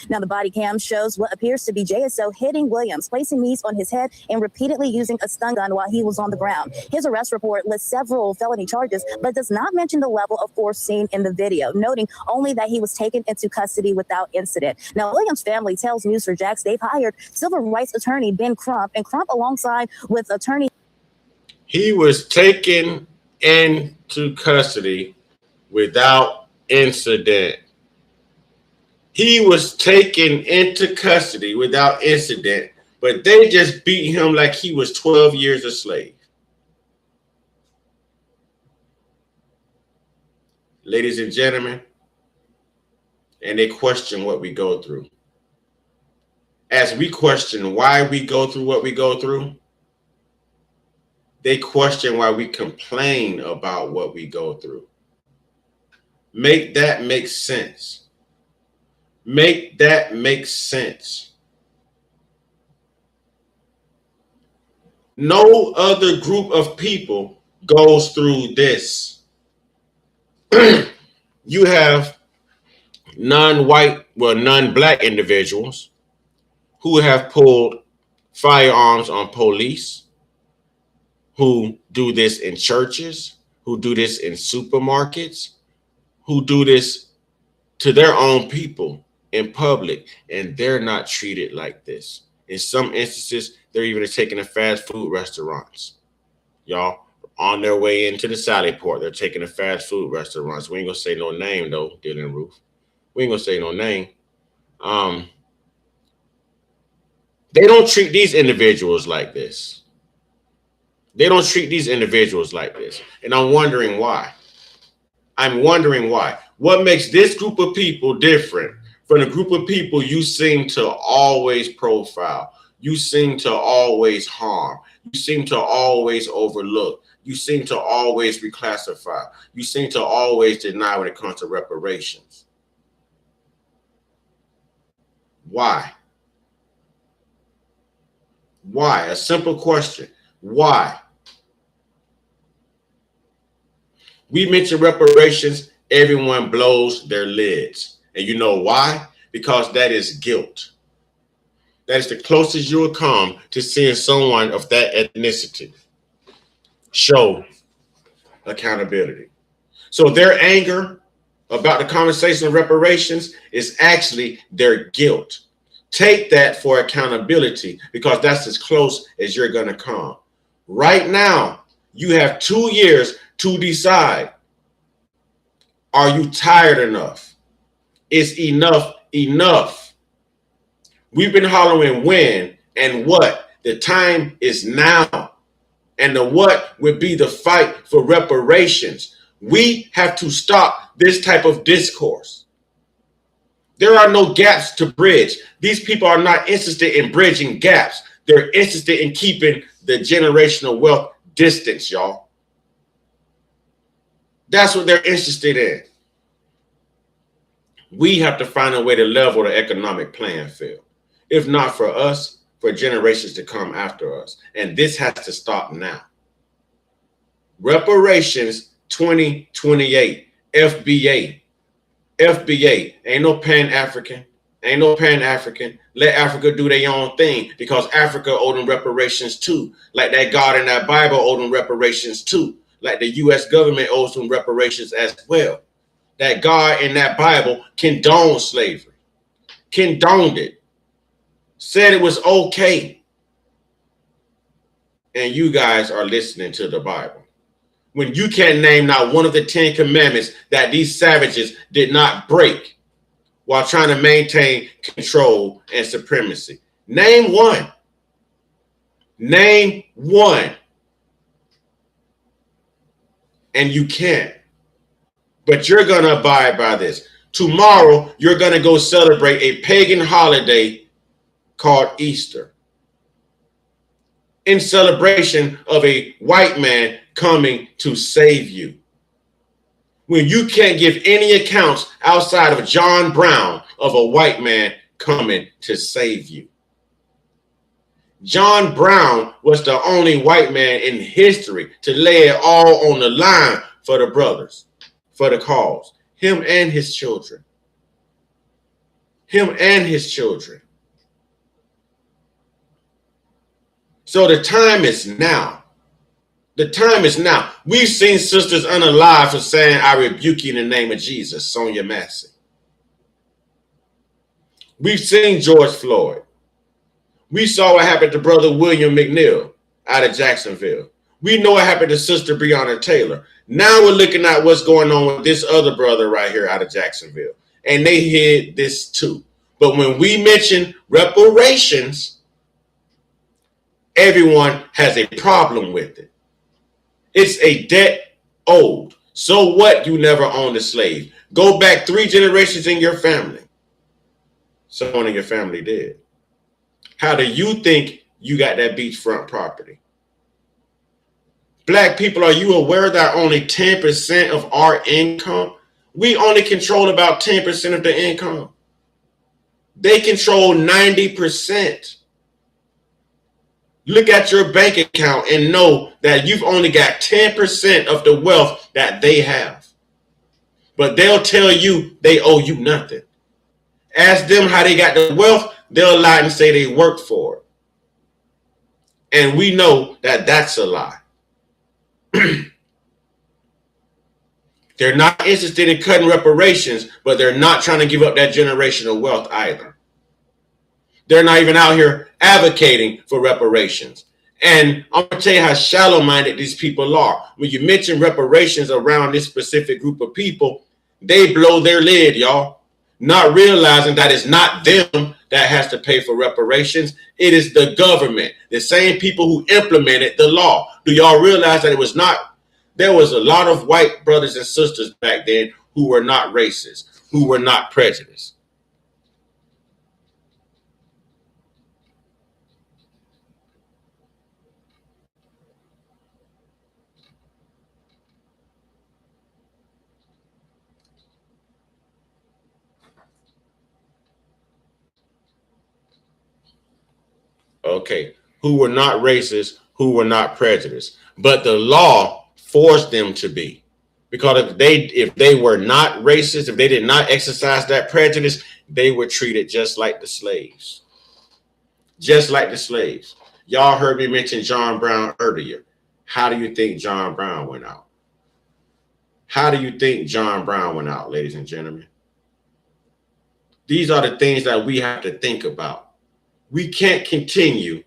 Speaker 7: Now, the body cam shows what appears to be JSO hitting Williams, placing knees on his head and repeatedly using a stun gun while he was on the ground. His arrest report lists several felony charges, but does not mention the level of force seen in the video, noting only that he was taken into custody without incident. Now, Williams' family tells News4Jax they've hired civil rights attorney Ben Crump, and Crump, alongside with attorney.
Speaker 1: He was taken into custody without incident. He was taken into custody without incident, but they just beat him like he was 12 years a slave. Ladies and gentlemen, and they question what we go through. As we question why we go through what we go through, they question why we complain about what we go through. Make that make sense. Make that make sense. No other group of people goes through this. You have non-white, well, non-black individuals who have pulled firearms on police, who do this in churches, who do this in supermarkets, who do this to their own people in public, and they're not treated like this. In some instances, they're even taking to fast food restaurants. Y'all, on their way into the Sally Port, they're taking to fast food restaurants. We ain't gonna say no name though, Dylan Roof. We ain't gonna say no name. They don't treat these individuals like this. They don't treat these individuals like this. And I'm wondering why. What makes this group of people different from the group of people you seem to always profile? You seem to always harm. You seem to always overlook. You seem to always reclassify. You seem to always deny when it comes to reparations. Why? Why? A simple question. Why? We mention reparations, everyone blows their lids. And you know why? Because that is guilt. That is the closest you will come to seeing someone of that ethnicity show accountability. So their anger about the conversation of reparations is actually their guilt. Take that for accountability, because that's as close as you're going to come. Right now, you have 2 years to decide. Are you tired enough? Is enough enough? We've been hollering when and what. The time is now. And the what would be the fight for reparations. We have to stop this type of discourse. There are no gaps to bridge. These people are not interested in bridging gaps. They're interested in keeping the generational wealth distance, y'all. That's what they're interested in. We have to find a way to level the economic playing field. If not for us, for generations to come after us. And this has to stop now. Reparations 2028, FBA. FBA, ain't no Pan-African. Ain't no Pan-African. Let Africa do their own thing, because Africa owed them reparations too. Like that God in that Bible owed them reparations too. Like the U.S. government owes them reparations as well. That God in that Bible condoned slavery. Condoned it. Said it was okay. And you guys are listening to the Bible. When you can't name not one of the 10 commandments that these savages did not break while trying to maintain control and supremacy. Name one. Name one. And you can't. But you're going to abide by this. Tomorrow, you're going to go celebrate a pagan holiday called Easter, in celebration of a white man coming to save you. When you can't give any accounts outside of John Brown of a white man coming to save you. John Brown was the only white man in history to lay it all on the line for the brothers, for the cause. Him and his children. Him and his children. So the time is now. The time is now. We've seen sisters unalive for saying, I rebuke you in the name of Jesus, Sonia Massey. We've seen George Floyd. We saw what happened to Brother William McNeil out of Jacksonville. We know what happened to Sister Breonna Taylor. Now we're looking at what's going on with this other brother right here out of Jacksonville. And they hid this too. But when we mention reparations, everyone has a problem with it. It's a debt owed. So what? You never owned a slave. Go back 3 generations in your family. Someone in your family did. How do you think you got that beachfront property? Black people, are you aware that only 10% of our income? We only control about 10% of the income. They control 90%. Look at your bank account and know that you've only got 10% of the wealth that they have. But they'll tell you they owe you nothing. Ask them how they got the wealth, they'll lie and say they worked for it. And we know that that's a lie. They're not interested in cutting reparations, but they're not trying to give up that generational wealth either. They're not even out here advocating for reparations. And I'm going to tell you how shallow-minded these people are. When you mention reparations around this specific group of people, they blow their lid, y'all, not realizing that it's not them that has to pay for reparations. It is the government, the same people who implemented the law. Do y'all realize that it was not? There was a lot of white brothers and sisters back then who were not racist, who were not prejudiced. Okay, who were not racist, who were not prejudiced, but the law forced them to be, because if they were not racist, if they did not exercise that prejudice, they were treated just like the slaves. Just like the slaves. Y'all heard me mention John Brown earlier. How do you think John Brown went out? How do you think John Brown went out, ladies and gentlemen? These are the things that we have to think about. We can't continue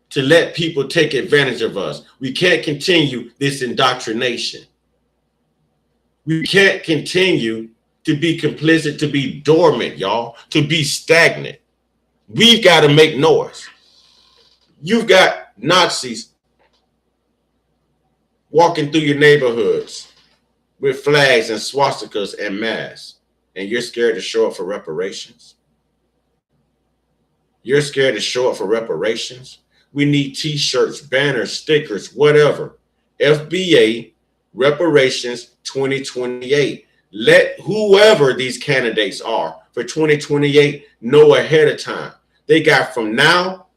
Speaker 1: to let people take advantage of us. We can't continue this indoctrination. We can't continue to be complicit, to be dormant, y'all, to be stagnant. We've got to make noise. You've got Nazis walking through your neighborhoods with flags and swastikas and masks, and you're scared to show up for reparations. You're scared to show up for reparations. We need t-shirts, banners, stickers, whatever. FBA reparations 2028. Let whoever these candidates are for 2028 know ahead of time. They got from now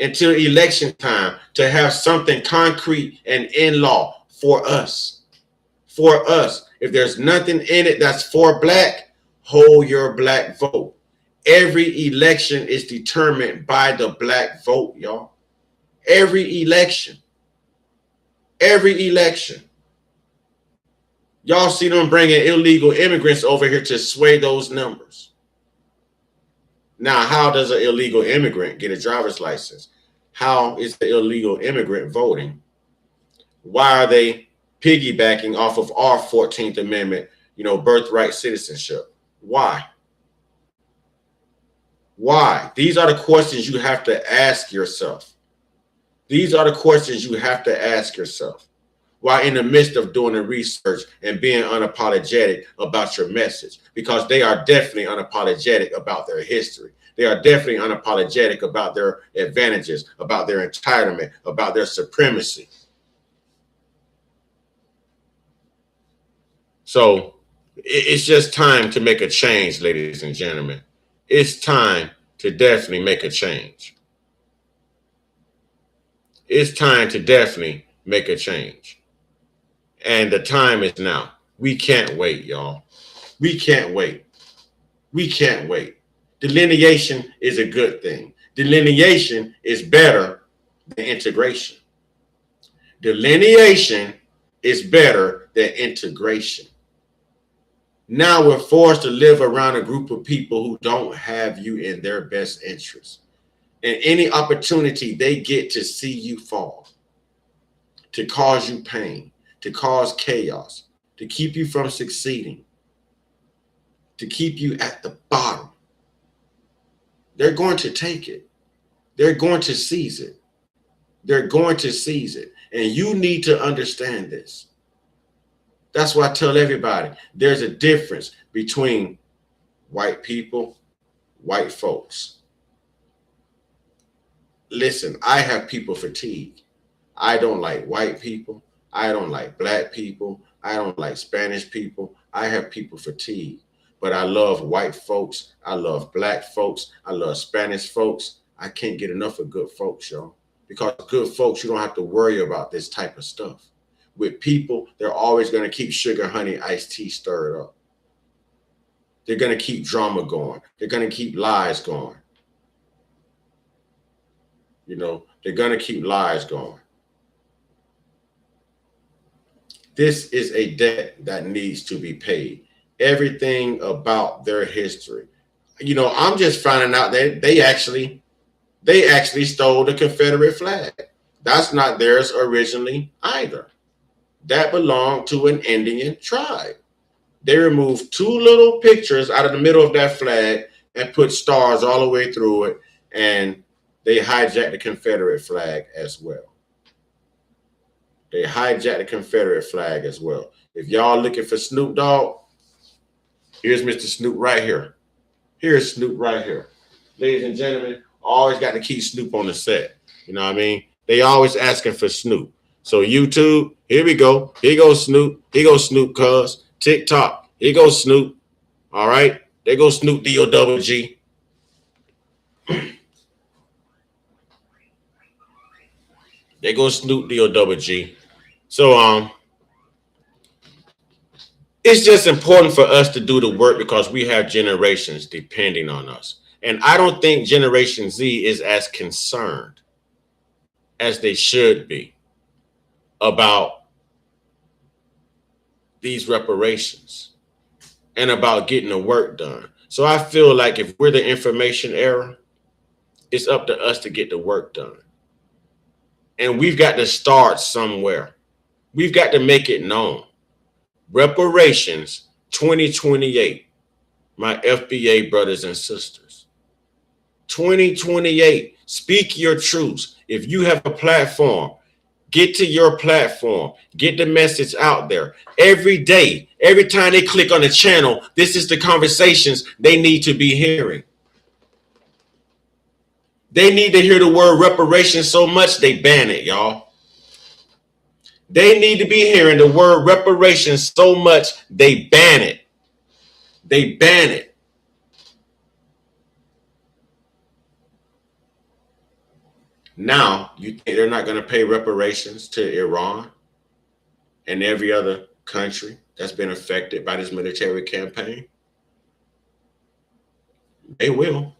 Speaker 1: until election time to have something concrete and in law for us. For us. If there's nothing in it that's for black, hold your black vote. Every election is determined by the black vote, y'all. Every election. Every election. Y'all see them bringing illegal immigrants over here to sway those numbers. Now, how does an illegal immigrant get a driver's license? How is the illegal immigrant voting? Why are they piggybacking off of our 14th Amendment, birthright citizenship? Why? Why? These are the questions you have to ask yourself. These are the questions you have to ask yourself while in the midst of doing the research and being unapologetic about your message, because they are definitely unapologetic about their history. They are definitely unapologetic about their advantages, about their entitlement, about their supremacy. So it's just time to make a change, ladies and gentlemen. It's time to definitely make a change. It's time to definitely make a change. And the time is now. We can't wait, y'all. We can't wait. We can't wait. Delineation is a good thing. Delineation is better than integration. Delineation is better than integration. Now we're forced to live around a group of people who don't have you in their best interest. And any opportunity they get to see you fall, to cause you pain, to cause chaos, to keep you from succeeding, to keep you at the bottom, they're going to take it. They're going to seize it. They're going to seize it. And you need to understand this. That's why I tell everybody, there's a difference between white people, white folks. Listen, I have people fatigue. I don't like white people. I don't like black people. I don't like Spanish people. I have people fatigue. But I love white folks. I love black folks. I love Spanish folks. I can't get enough of good folks, y'all. Because good folks, you don't have to worry about this type of stuff. With people, they're always going to keep sugar, honey, iced tea stirred up. They're going to keep drama going. They're going to keep lies going. You know, they're going to keep lies going. This is a debt that needs to be paid. Everything about their history. You know, I'm just finding out that they actually stole the Confederate flag. That's not theirs originally either. That belonged to an Indian tribe. They removed two little pictures out of the middle of that flag and put stars all the way through it, and they hijacked the Confederate flag as well. They hijacked the Confederate flag as well. If y'all looking for Snoop Dogg, here's Mr. Snoop right here. Here's Snoop right here. Ladies and gentlemen, always got to keep Snoop on the set. You know what I mean? They always asking for Snoop. So YouTube, here we go. Here goes Snoop. Here goes Snoop, cuz. TikTok, here goes Snoop. All right. There goes Snoop D-O-double-G. There goes Snoop D-O-double-G. So it's just important for us to do the work because we have generations depending on us. And I don't think Generation Z is as concerned as they should be about these reparations and about getting the work done. So I feel like if we're the information era, it's up to us to get the work done. And we've got to start somewhere. We've got to make it known. Reparations 2028, my FBA brothers and sisters. 2028, speak your truths. If you have a platform, get to your platform. Get the message out there. Every day, every time they click on the channel, this is the conversations they need to be hearing. They need to hear the word reparations so much they ban it, y'all. They need to be hearing the word reparations so much they ban it. They ban it. Now, you think they're not going to pay reparations to Iran and every other country that's been affected by this military campaign? They will.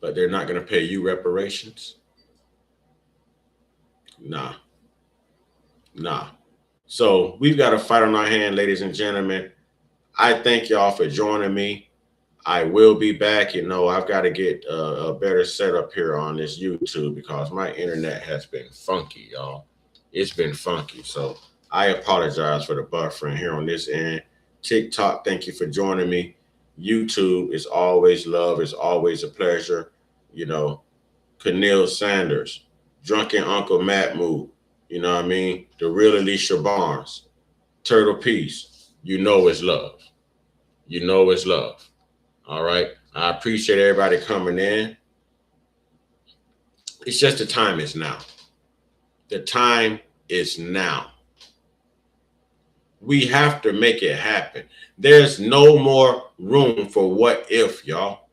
Speaker 1: But they're not going to pay you reparations? Nah. So we've got a fight on our hand, ladies and gentlemen. I thank y'all for joining me. I will be back. You know, I've got to get a better setup here on this YouTube because my internet has been funky, y'all. It's been funky. So I apologize for the buffering here on this end. TikTok, thank you for joining me. YouTube is always love. It's always a pleasure. You know, Keneal Sanders, Drunken Uncle Matt Mood. You know what I mean? The real Alicia Barnes, Turtle Peace. You know it's love. You know it's love. All right. I appreciate everybody coming in. It's just the time is now. The time is now. We have to make it happen. There's no more room for what if, y'all.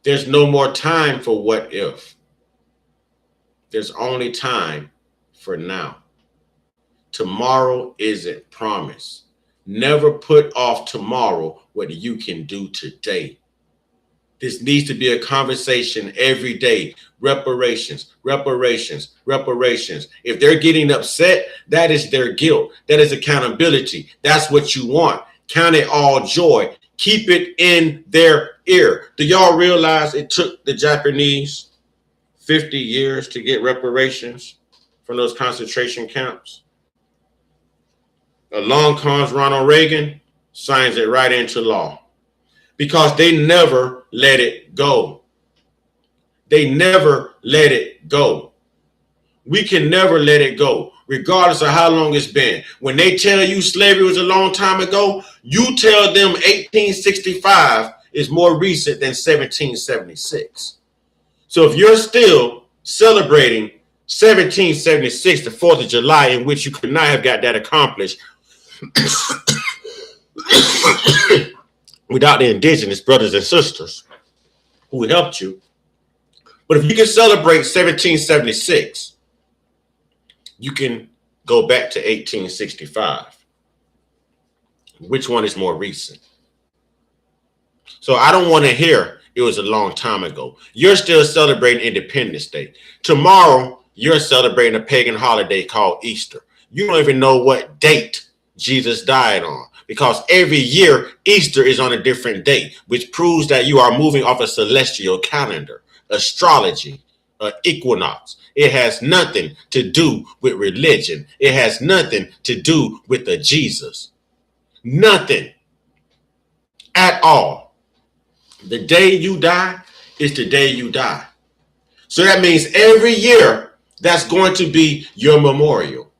Speaker 1: There's no more time for what if. There's only time for now. Tomorrow isn't promised. Never put off tomorrow what you can do today. This needs to be a conversation every day. Reparations, reparations, reparations. If they're getting upset, that is their guilt. That is accountability. That's what you want. Count it all joy. Keep it in their ear. Do y'all realize it took the Japanese 50 years to get reparations from those concentration camps? Along comes Ronald Reagan, signs it right into law because they never let it go. They never let it go. We can never let it go, regardless of how long it's been. When they tell you slavery was a long time ago, you tell them 1865 is more recent than 1776. So if you're still celebrating 1776, the 4th of July, in which you could not have got that accomplished without the indigenous brothers and sisters, who helped you. But if you can celebrate 1776, you can go back to 1865. Which one is more recent? So I don't want to hear it was a long time ago. You're still celebrating Independence Day. Tomorrow, you're celebrating a pagan holiday called Easter. You don't even know what date Jesus died on, because every year Easter is on a different date, which proves that you are moving off a celestial calendar, astrology, equinox. It has nothing to do with religion. It has nothing to do with the Jesus. Nothing at all. The day you die is the day you die. So that means every year that's going to be your memorial.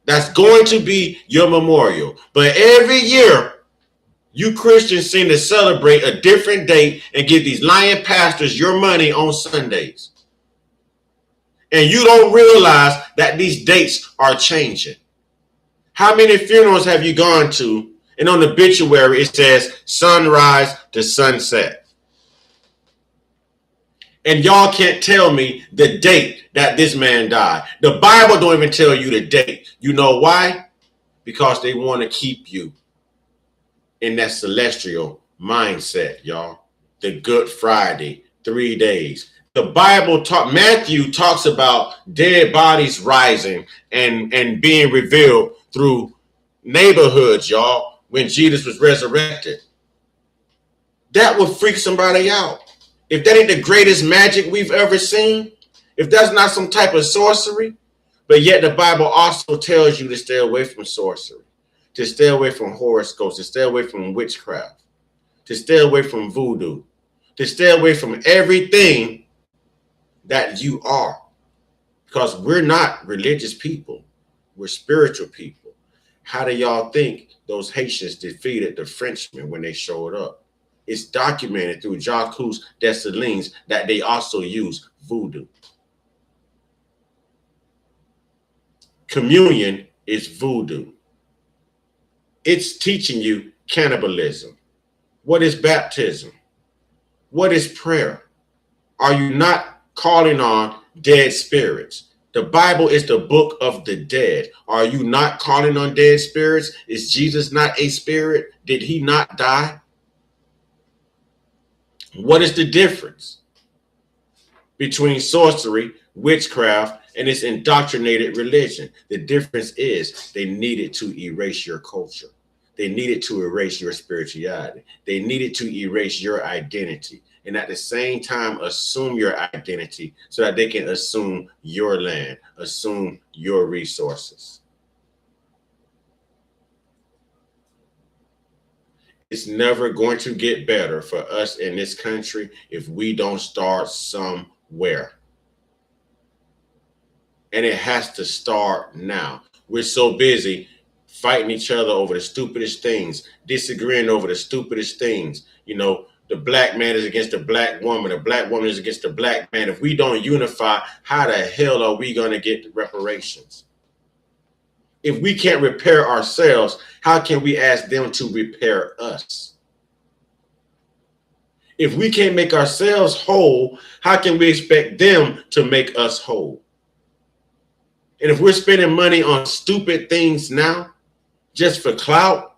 Speaker 1: That's going to be your memorial. But every year, you Christians seem to celebrate a different date and give these lying pastors your money on Sundays. And you don't realize that these dates are changing. How many funerals have you gone to? And on the obituary, it says sunrise to sunset. And y'all can't tell me the date that this man died. The Bible don't even tell you the date. You know why? Because they want to keep you in that celestial mindset, y'all. The Good Friday, 3 days. The Bible Matthew talks about dead bodies rising and being revealed through neighborhoods, y'all, when Jesus was resurrected. That would freak somebody out. If that ain't the greatest magic we've ever seen, if that's not some type of sorcery, but yet the Bible also tells you to stay away from sorcery, to stay away from horoscopes, to stay away from witchcraft, to stay away from voodoo, to stay away from everything that you are. Because we're not religious people. We're spiritual people. How do y'all think those Haitians defeated the Frenchmen when they showed up? It's documented through Jacques Dessalines that they also use voodoo. Communion is voodoo. It's teaching you cannibalism. What is baptism? What is prayer? Are you not calling on dead spirits? The Bible is the book of the dead. Are you not calling on dead spirits? Is Jesus not a spirit? Did he not die? What is the difference between sorcery, witchcraft, and this indoctrinated religion? The difference is they needed to erase your culture. They needed to erase your spirituality. They needed to erase your identity. And at the same time, assume your identity so that they can assume your land, assume your resources. It's never going to get better for us in this country if we don't start somewhere. And it has to start now. We're so busy fighting each other over the stupidest things, disagreeing over the stupidest things. You know, the black man is against the black woman is against the black man. If we don't unify, how the hell are we going to get the reparations? If we can't repair ourselves, how can we ask them to repair us? If we can't make ourselves whole, how can we expect them to make us whole? And if we're spending money on stupid things now, just for clout,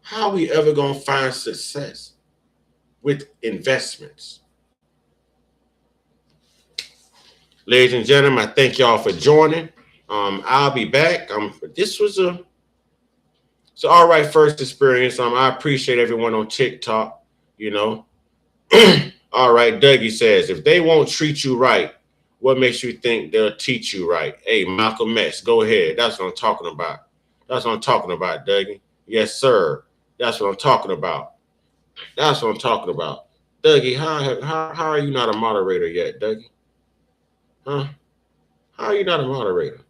Speaker 1: how are we ever going to find success with investments? Ladies and gentlemen, I thank y'all for joining. I'll be back. This was it's an all right first experience. I appreciate everyone on TikTok, you know. All right, Dougie says, if they won't treat you right, what makes you think they'll teach you right? Hey, Malcolm X, go ahead. That's what I'm talking about. That's what I'm talking about, Dougie. Yes, sir. That's what I'm talking about. That's what I'm talking about. Dougie, how are you not a moderator yet, Dougie? Huh? How are you not a moderator?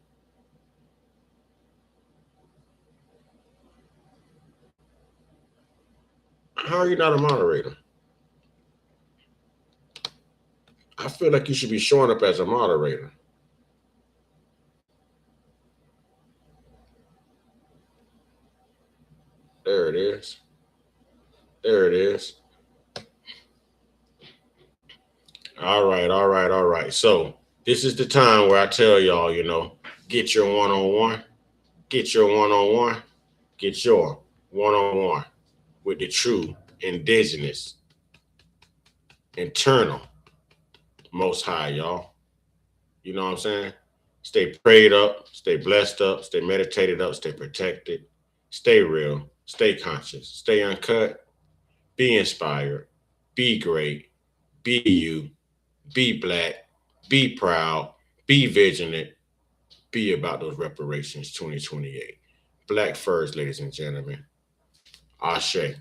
Speaker 1: How are you not a moderator? I feel like you should be showing up as a moderator. There it is. There it is. All right. So this is the time where I tell y'all, you know, get your one-on-one, get your one-on-one, get your one-on-one with the true indigenous, internal, most high, y'all. You know what I'm saying? Stay prayed up, stay blessed up, stay meditated up, stay protected, stay real, stay conscious, stay uncut, be inspired, be great, be you, be black, be proud, be vigilant, be about those reparations 2028. Black first, ladies and gentlemen. Ashe.